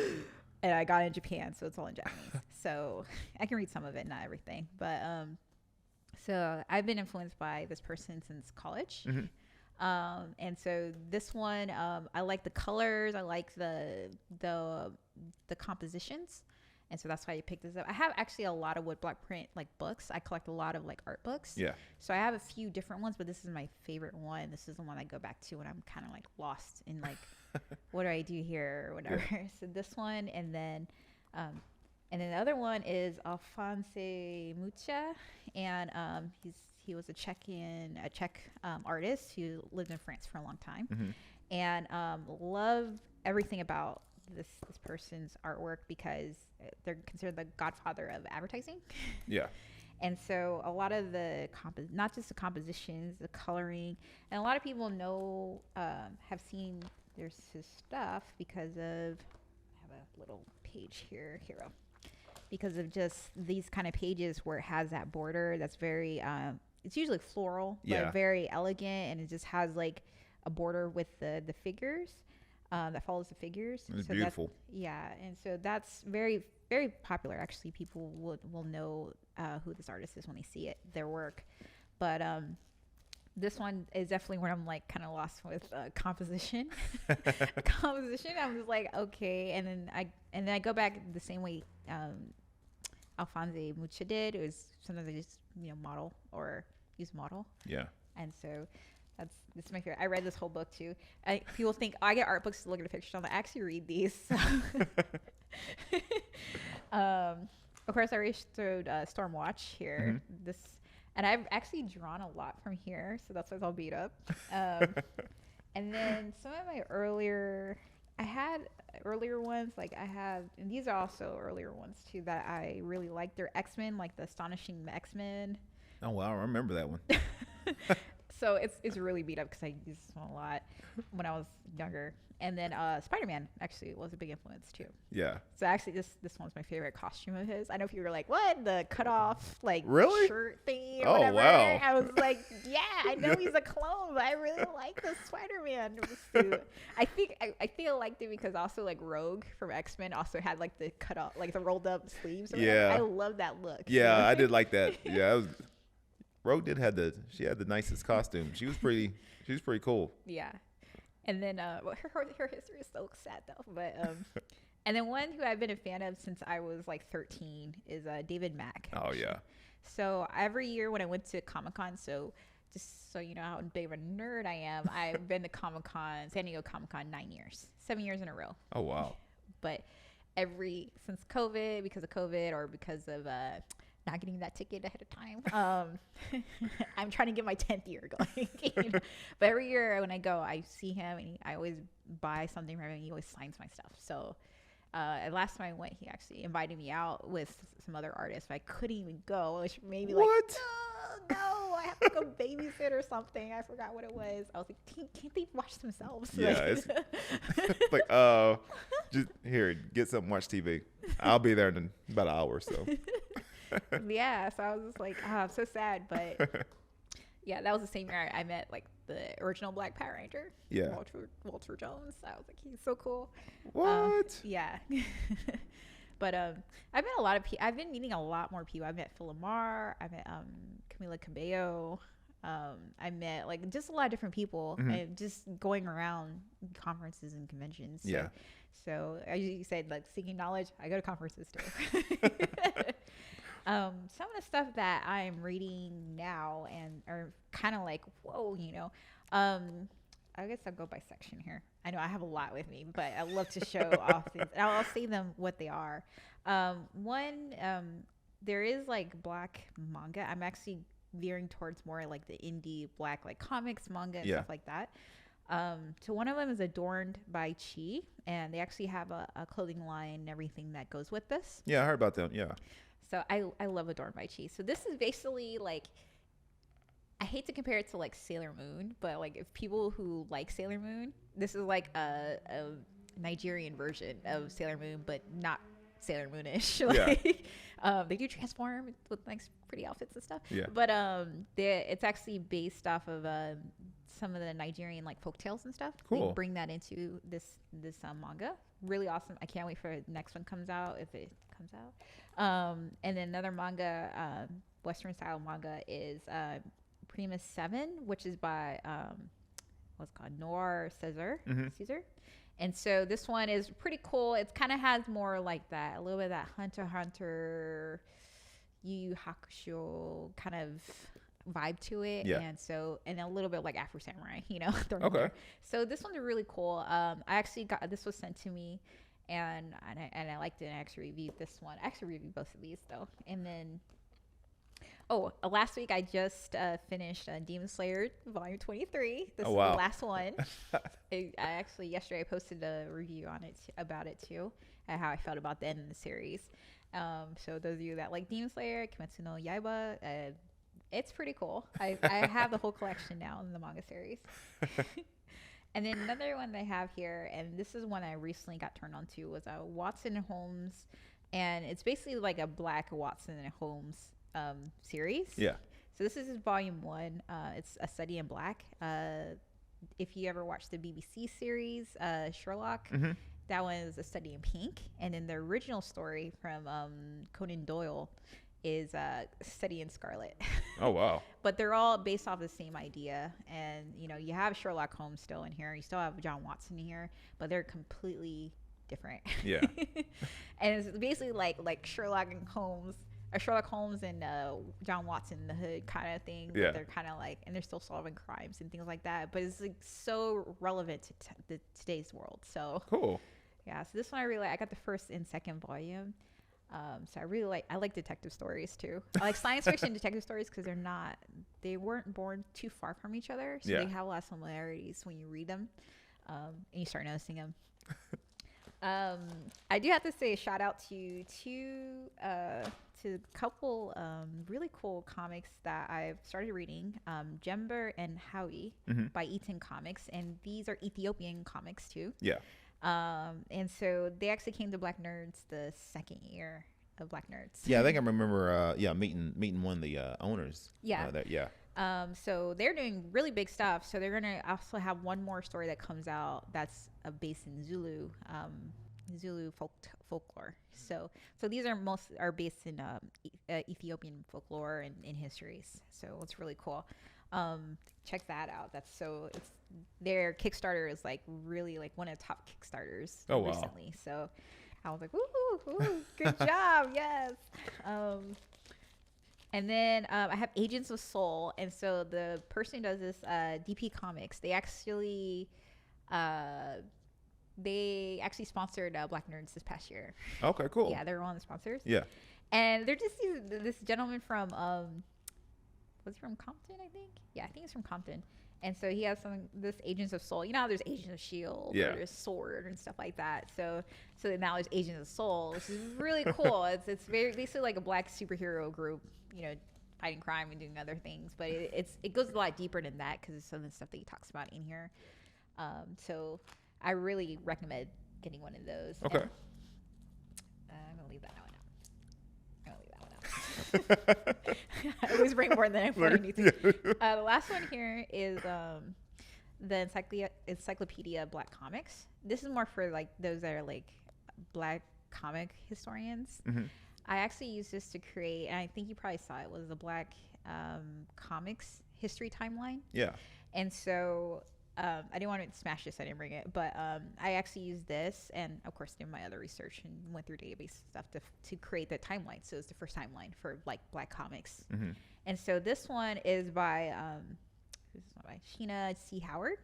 and I got in Japan, so it's all in Japanese. So I can read some of it, not everything. But so I've been influenced by this person since college. And so this one, I like the colors. I like the compositions. And so that's why I picked this up. I have actually a lot of woodblock print like books. I collect a lot of like art books. Yeah. So I have a few different ones, but this is my favorite one. This is the one I go back to when I'm kind of like lost in like, what do I do here or whatever. Yeah. So this one, and then the other one is Alphonse Mucha, and he was a Czech artist who lived in France for a long time, and love everything about this person's artwork because they're considered the godfather of advertising. Yeah. And so a lot of the not just the compositions, the coloring, and a lot of people know have seen his stuff because of, I have a little page here, because of just these kind of pages where it has that border that's very, it's usually floral, but very elegant, and it just has like a border with the figures that follows the figures. It's so beautiful. And so that's very, very popular. Actually, people will know who this artist is when they see their work. But this one is definitely where I'm like kind of lost with composition. Composition. I'm just like, okay, and then I go back the same way Alphonse Mucha did. It was sometimes I just model or use model. Yeah. And so this is my favorite. I read this whole book too. People think I get art books to look at the pictures on. I actually read these. So. Of course, I registered Stormwatch here. And I've actually drawn a lot from here, so that's why it's all beat up. And then some of my earlier ones, like and these are also earlier ones too that I really like. They're X-Men, like the Astonishing X-Men. Oh wow, I remember that one. So it's really beat up because I used this one a lot when I was younger. And then Spider-Man actually was a big influence too. Yeah. So actually this one's my favorite costume of his. I know people were like, what? The cut off like shirt thing or whatever. Wow. I was like, yeah, I know he's a clone, but I really like the Spider-Man suit. I think I liked it because also like Rogue from X-Men also had like the cut off, like the rolled up sleeves. Yeah. I love that look. Yeah, I did like that. Yeah, Rogue had the nicest costume. She was pretty cool. Yeah. And then her history is so sad though. But and then one who I've been a fan of since I was like 13 is David Mack. Oh yeah. So every year when I went to Comic-Con, so just so you know how big of a nerd I am, I've been to San Diego Comic-Con 7 years in a row. Oh wow. But since COVID, because of COVID or because of not getting that ticket ahead of time. I'm trying to get my 10th year going. But every year when I go, I see him and I always buy something from him. He always signs my stuff. So last time I went, he actually invited me out with some other artists, but I couldn't even go, which made me like, no, I have to go babysit or something. I forgot what it was. I was like, can't they watch themselves? Yeah, it's like, just here, get something, watch TV. I'll be there in about an hour or so. Yeah, so I was just like, I'm so sad, but Yeah, that was the same year I met like the original Black Power Ranger. Yeah. Walter Jones. I was like, he's so cool. What? Yeah. But I've met a lot of people. I've been meeting a lot more people. I met Phil Lamar. I met Camila Cabello. I met like just a lot of different people, and just going around conferences and conventions. So, Yeah. So as you said, like seeking knowledge, I go to conferences too. Some of the stuff that I'm reading now and are kind of like, whoa, you know. I guess I'll go by section here. I know I have a lot with me, but I love to show off things. And I'll say them what they are. There is like black manga. I'm actually veering towards more like the indie black like comics, manga, and stuff like that. So one of them is Adorned by Chi, and they actually have a clothing line and everything that goes with this. Yeah, I heard about them. Yeah. So I love Adorned by Chi. So this is basically like, I hate to compare it to like Sailor Moon, but like if people who like Sailor Moon, this is like a Nigerian version of Sailor Moon, but not Sailor Moonish. Like, they do transform with like pretty outfits and stuff. Yeah. But it's actually based off of some of the Nigerian like folktales and stuff. Cool. They bring that into this manga. Really awesome. I can't wait for the next one comes out, if it comes out. And then another manga, Western style manga, is Primus 7, which is by what's it called, Noir Caesar. And so this one is pretty cool. It kind of has more like that, a little bit of that Hunter x Hunter, Yu Yu Hakusho kind of vibe to it. Yeah. And a little bit like Afro Samurai, you know. Okay. So this one's really cool. I actually got, this was sent to me, and I liked it, and I actually reviewed this one. I actually reviewed both of these though. And then last week I just finished Demon Slayer Volume 23. This is the last one. Yesterday I posted a review on it about it too, and how I felt about the end of the series. So those of you that like Demon Slayer, Kimetsu no Yaiba, it's pretty cool. I have the whole collection now in the manga series. And then another one they have here, and this is one I recently got turned on to, was Watson and Holmes, and it's basically like a black Watson and Holmes series. Yeah. So this is volume 1. It's A Study in Black. If you ever watched the BBC series Sherlock, that one is A Study in Pink. And then the original story from Conan Doyle is Study in Scarlet. Oh wow. But they're all based off the same idea. And you know, you have Sherlock Holmes still in here, you still have John Watson in here, but they're completely different. Yeah. And it's basically like Sherlock Holmes and John Watson in the Hood kind of thing. Yeah. They're kind of like, and they're still solving crimes and things like that. But it's like so relevant to today's world. So cool. Yeah. So this one I really like. I got the first and second volume. So I like detective stories too. I like science fiction detective stories because they weren't born too far from each other. So they have a lot of similarities when you read them, and you start noticing them. I do have to say a shout out to a couple really cool comics that I've started reading. Jember and Howie by Eaton Comics, and these are Ethiopian comics too. Yeah. And so they actually came to Black Nerds the second year of Black Nerds. Yeah, I think I remember meeting one of the owners. Yeah. So they're doing really big stuff. So they're gonna also have one more story that comes out that's based in Zulu folklore. So these are based in Ethiopian folklore and in histories. So it's really cool. Check that out. Their Kickstarter is like really like one of the top Kickstarters recently. So I was like, ooh, good job, yes. And then I have Agents of Soul, and so the person who does this, DP Comics, they actually sponsored Black Nerds this past year. Okay, cool. Yeah, they're one of the sponsors. Yeah. And they're just this gentleman from was he from Compton, I think? Yeah, I think he's from Compton. And so he has this Agents of Soul. You know how there's Agents of S.H.I.E.L.D. Yeah. There's Sword and stuff like that. So now there's Agents of Soul, which is really cool. It's very basically like a black superhero group, you know, fighting crime and doing other things. But it goes a lot deeper than that because of some of the stuff that he talks about in here. So I really recommend getting one of those. Okay. And, I'm going to leave that one out. I always bring more than I need to. The last one here is the Encyclopedia Black Comics. This is more for like those that are like Black comic historians. I actually used this to create, and I think you probably saw it, was the Black comics history timeline. Yeah. And so I didn't want to smash this, I didn't bring it, but I actually used this, and of course did my other research and went through database stuff to create the timeline. So it's the first timeline for like Black comics. And so this one is by Sheena C. Howard.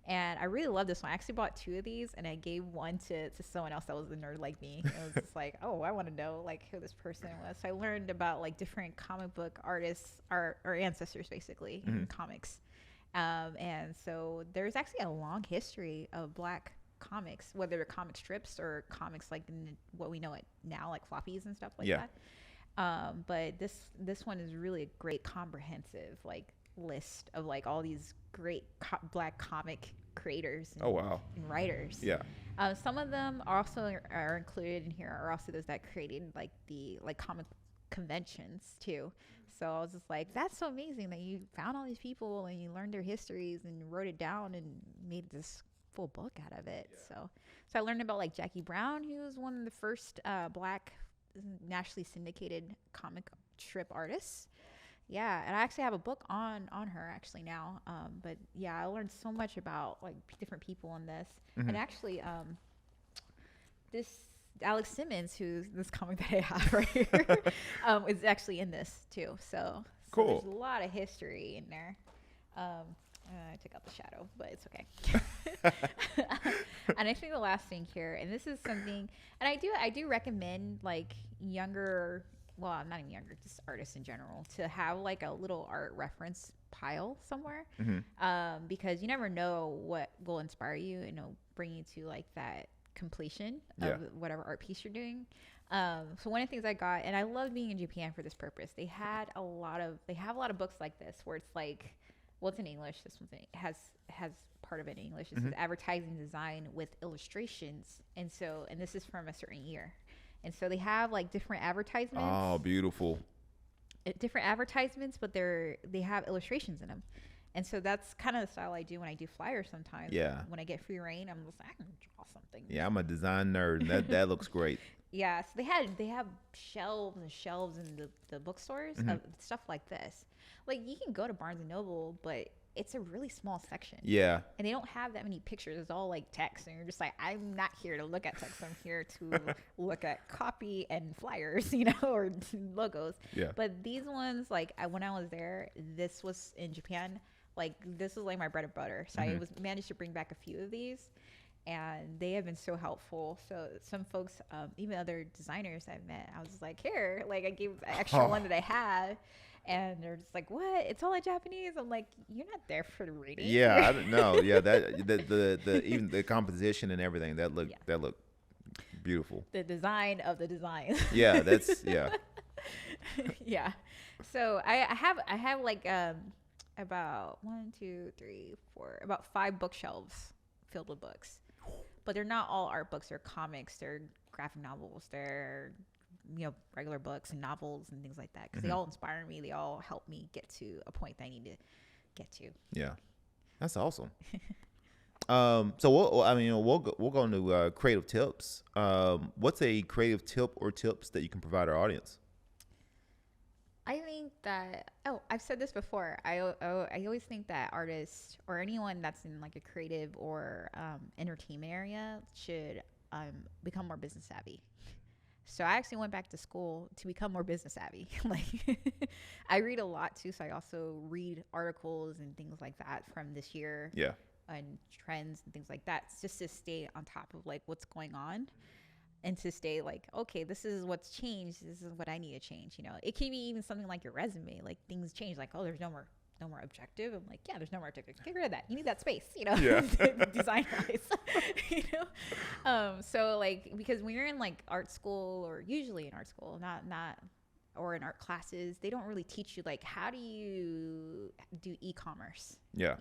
And I really love this one. I actually bought 2 of these, and I gave one to someone else that was a nerd like me. It was just like, oh, I want to know like who this person was. So I learned about like different comic book artists, our ancestors basically in comics. And so there's actually a long history of Black comics, whether they're comic strips or comics like what we know it now, like floppies and stuff like that. But this one is really a great comprehensive like list of like all these great Black comic creators and, and writers. Some of them also are included in here are also those that created like the like comic conventions too. So I was just like, that's so amazing that you found all these people and you learned their histories and wrote it down and made this full book out of it. So I learned about like Jackie Brown, who was one of the first Black nationally syndicated comic strip artists. Yeah, and I actually have a book on her actually now. But yeah, I learned so much about like different people in this. And actually, this Alex Simmons, who's this comic that I have right here, is actually in this too. So cool. There's a lot of history in there. I took out the shadow, but it's okay. And I think the last thing here, and this is something, and I do recommend like younger. Well, I'm not even younger, just artists in general, to have like a little art reference pile somewhere, because you never know what will inspire you and bring you to like that completion of whatever art piece you're doing. So one of the things I got, and I love being in Japan for this purpose, they have a lot of books like this where it's like, well, it's in English. This one has part of it in English. This is advertising design with illustrations, and this is from a certain year. And so they have like different advertisements. Oh, beautiful. Different advertisements, but they have illustrations in them. And so that's kind of the style I do when I do flyers sometimes. Yeah. When I get free reign, I'm just like, I can draw something. Yeah, I'm a design nerd, and that looks great. Yeah, so they have shelves and shelves in the bookstores of stuff like this. Like you can go to Barnes and Noble, but it's a really small section. Yeah. And they don't have that many pictures. It's all like text. And you're just like, I'm not here to look at text. I'm here to look at copy and flyers, or logos. Yeah. But these ones, like when I was there, this was in Japan. Like this was like my bread and butter. So I managed to bring back a few of these. And they have been so helpful. So some folks, even other designers I've met, I was just like, here, like I gave the extra one that I had. And they're just like, what? It's all in Japanese. I'm like, you're not there for the reading. Yeah, I don't know. Yeah, that the even the composition and everything that looked beautiful. The design of the design. Yeah, that's yeah. So I have like about about 5 bookshelves filled with books, but they're not all art books. They're comics. They're graphic novels. They're regular books and novels and things like that, because they all inspire me. They all help me get to a point that I need to get to. Yeah, that's awesome. So we'll go into creative tips. What's a creative tip or tips that you can provide our audience? I think that I've said this before. I always think that artists or anyone that's in like a creative or entertainment area should become more business savvy. So I actually went back to school to become more business savvy. Like I read a lot too. So I also read articles and things like that from this year. Yeah. And trends and things like that, just to stay on top of like what's going on, and to stay like, okay, this is what's changed. This is what I need to change. It can be even something like your resume. Like things change. Like, oh, there's no more objective. I'm like, yeah, there's no more objective. Get rid of that. You need that space, Yeah. Design wise. So like, because when you're in like art school, or usually in art school, not or in art classes, they don't really teach you like, how do you do e-commerce? Yeah.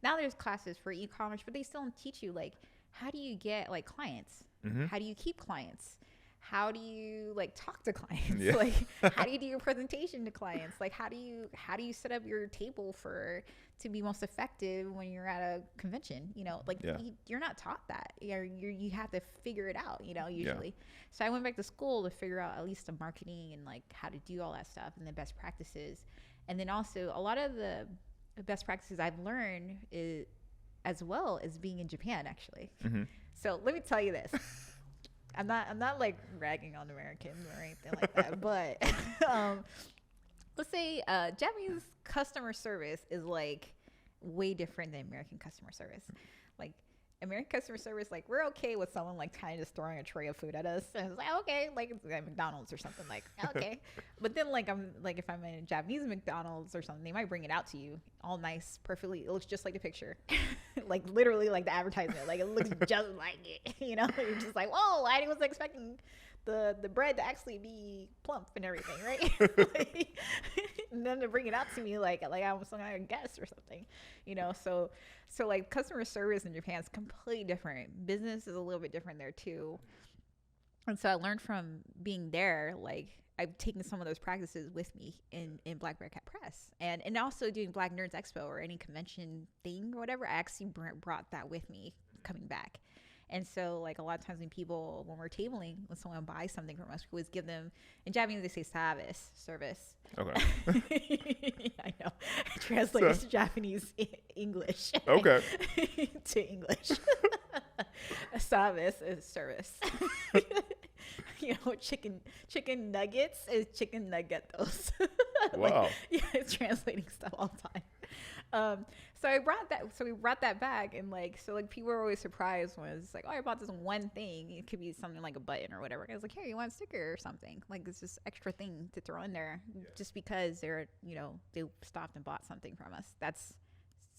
Now there's classes for e-commerce, but they still don't teach you like, how do you get like clients? How do you keep clients? how do you like talk to clients? Yeah. Like, how do you do your presentation to clients? Like, how do you set up your table to be most effective when you're at a convention? You know, like you're not taught that. You have to figure it out, you know, usually. So I went back to school to figure out at least the marketing and like how to do all that stuff and the best practices. And then also a lot of the best practices I've learned is as well as being in Japan, actually. Mm-hmm. So let me tell you this. I'm not like ragging on Americans or anything like that, but let's say Japanese customer service is like way different than American customer service. Like American customer service, like we're okay with someone like kind of just throwing a tray of food at us, and it's like okay, like it's like McDonald's or something, like okay. But then like if I'm in a Japanese McDonald's or something, they might bring it out to you all nice, perfectly. It looks just like the picture, like literally like the advertisement, like it looks just like it. You know, you're just like, whoa, I was expecting the bread to actually be plump and everything, right? Like, and then to bring it out to me like I was some kind of guest or something, you know. So like customer service in Japan is completely different. Business is a little bit different there too. And so I learned from being there, like I've taken some of those practices with me in Black Bear Cat Press, and also doing Black Nerds Expo or any convention thing or whatever. I actually brought that with me coming back. And so, like, a lot of times when we're tabling, when someone buys something from us, we always give them, in Japanese, they say service. Okay. I know. Translated to Japanese English. Okay. To English. Service is service. You know, chicken nuggets is chicken nuggetos. Wow. Like, yeah, it's translating stuff all the time. So we brought that back, and like, so like people are always surprised when it's like, oh, I bought this one thing. It could be something like a button or whatever. I was like, here, you want a sticker or something? Like, it's just extra thing to throw in there just because they're, you know, they stopped and bought something from us. That's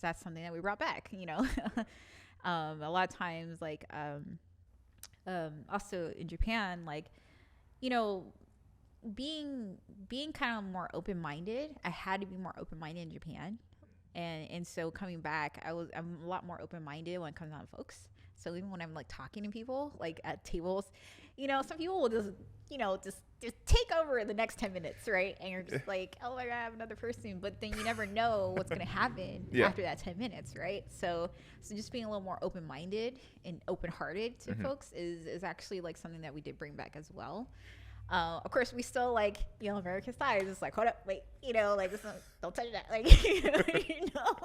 something that we brought back, you know. A lot of times, like, also in Japan, like, you know, being kind of more open-minded, I had to be more open-minded in Japan. And so coming back, I'm a lot more open-minded when it comes down to folks. So even when I'm like talking to people, like at tables, you know, some people will just, you know, just take over the next 10 minutes, right? And you're just like, oh my God, I have another person. But then you never know what's going to happen after that 10 minutes, right? So just being a little more open-minded and open-hearted to folks is actually like something that we did bring back as well. Of course, we still like, you know, American style is just like, hold up, wait, you know, like, don't touch that, like, you know.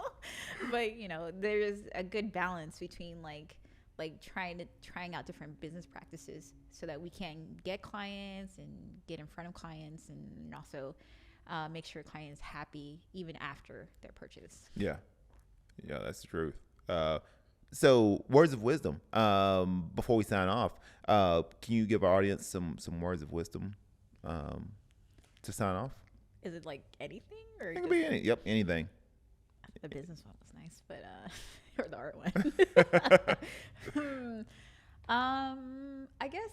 But you know, there's a good balance between like trying out different business practices so that we can get clients and get in front of clients, and also make sure clients happy even after their purchase. Yeah, that's the truth. So words of wisdom. Before we sign off, can you give our audience some words of wisdom to sign off? Is it like anything, or It could be anything. The business one was nice, but or the art one. I guess.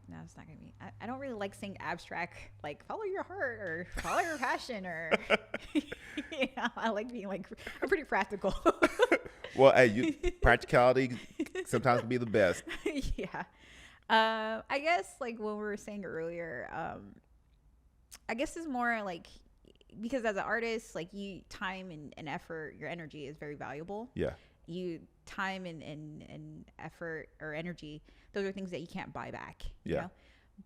No, it's not gonna be. I don't really like saying abstract, like follow your heart or follow your passion, or yeah. I like being like, I'm pretty practical. Well, hey, practicality sometimes can be the best. Yeah. I guess like what we were saying earlier, I guess it's more like, because as an artist, like time and effort, your energy is very valuable. Yeah. Time and effort or energy, those are things that you can't buy back. Yeah. You know?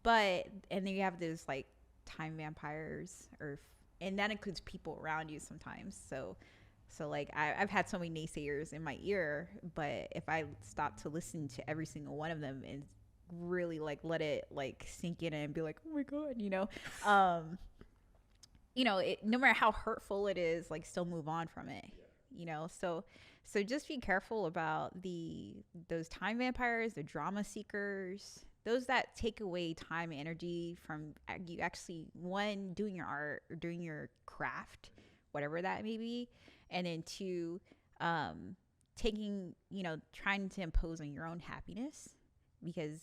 But, and then you have those like time vampires, and that includes people around you sometimes. So like I've had so many naysayers in my ear, but if I stop to listen to every single one of them and really like let it like sink in and be like, oh my God, you know, you know, no matter how hurtful it is, like still move on from it, you know? So just be careful about those time vampires, the drama seekers, those that take away time and energy from you actually, one, doing your art or doing your craft, whatever that may be. And then two, taking, you know, trying to impose on your own happiness, because,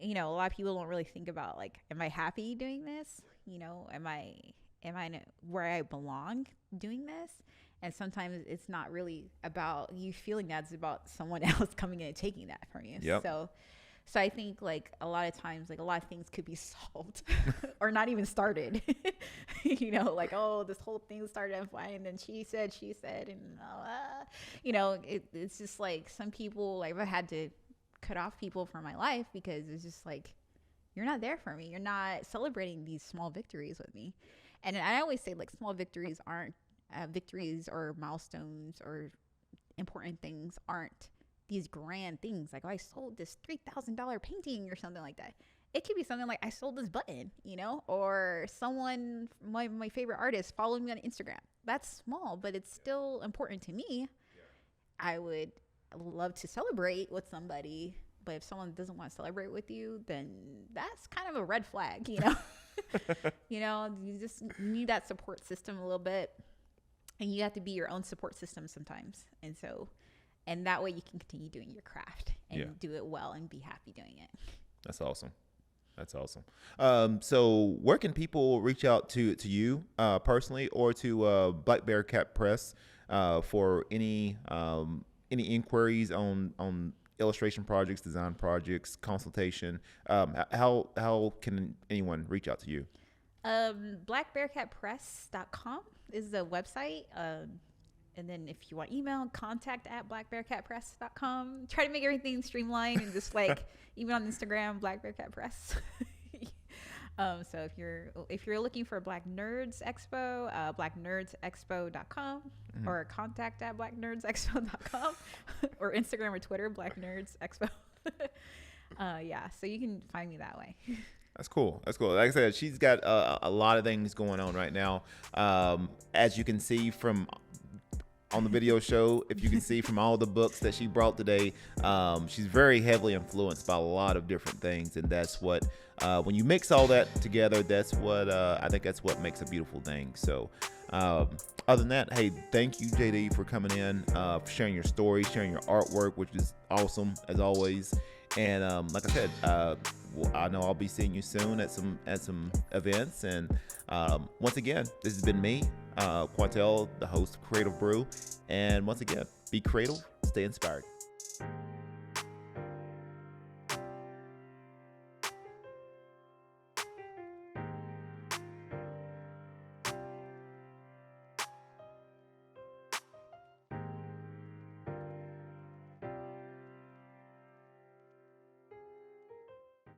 you know, a lot of people don't really think about like, am I happy doing this? You know, am I where I belong doing this? And sometimes it's not really about you feeling that, it's about someone else coming in and taking that from you. Yep. So I think like a lot of times, like a lot of things could be solved or not even started. You know, like, oh, this whole thing started on fine, and then she said, and you know, it's just like some people, like I had to cut off people from my life because it's just like, you're not there for me. You're not celebrating these small victories with me. And I always say like small victories aren't victories or milestones or important things aren't these grand things. Like, oh, I sold this $3,000 painting or something like that. It could be something like I sold this button, you know, or someone, my favorite artist followed me on Instagram. That's small, but it's still important to me. I would love to celebrate with somebody, but if someone doesn't want to celebrate with you, then that's kind of a red flag, you know. You know, you just need that support system a little bit, and you have to be your own support system sometimes. And so, and that way you can continue doing your craft and do it well and be happy doing it. That's awesome. That's awesome. So where can people reach out to you personally, or to Black Bear Cat Press for any inquiries on illustration projects, design projects, consultation? How can anyone reach out to you? Blackbearcatpress.com is the website. And then if you want email, contact@blackbearcatpress.com. Try to make everything streamlined and just like even on Instagram, Black Bear Cat Press. So if you're looking for Black Nerds Expo, blacknerdsexpo.com or contact@blacknerdsexpo.com or Instagram or Twitter, Black Nerds Expo. So you can find me that way. That's cool. Like I said, she's got a lot of things going on right now. As you can see from on the video show, if you can see from all the books that she brought today, she's very heavily influenced by a lot of different things, and that's what when you mix all that together, that's what I think that's what makes a beautiful thing. So other than that, hey, thank you, JD, for coming in, for sharing your story, sharing your artwork, which is awesome as always. And like I said, I know I'll be seeing you soon at some events. And once again, this has been me, Quantel, the host of Creative Brew. And once again, be creative, stay inspired.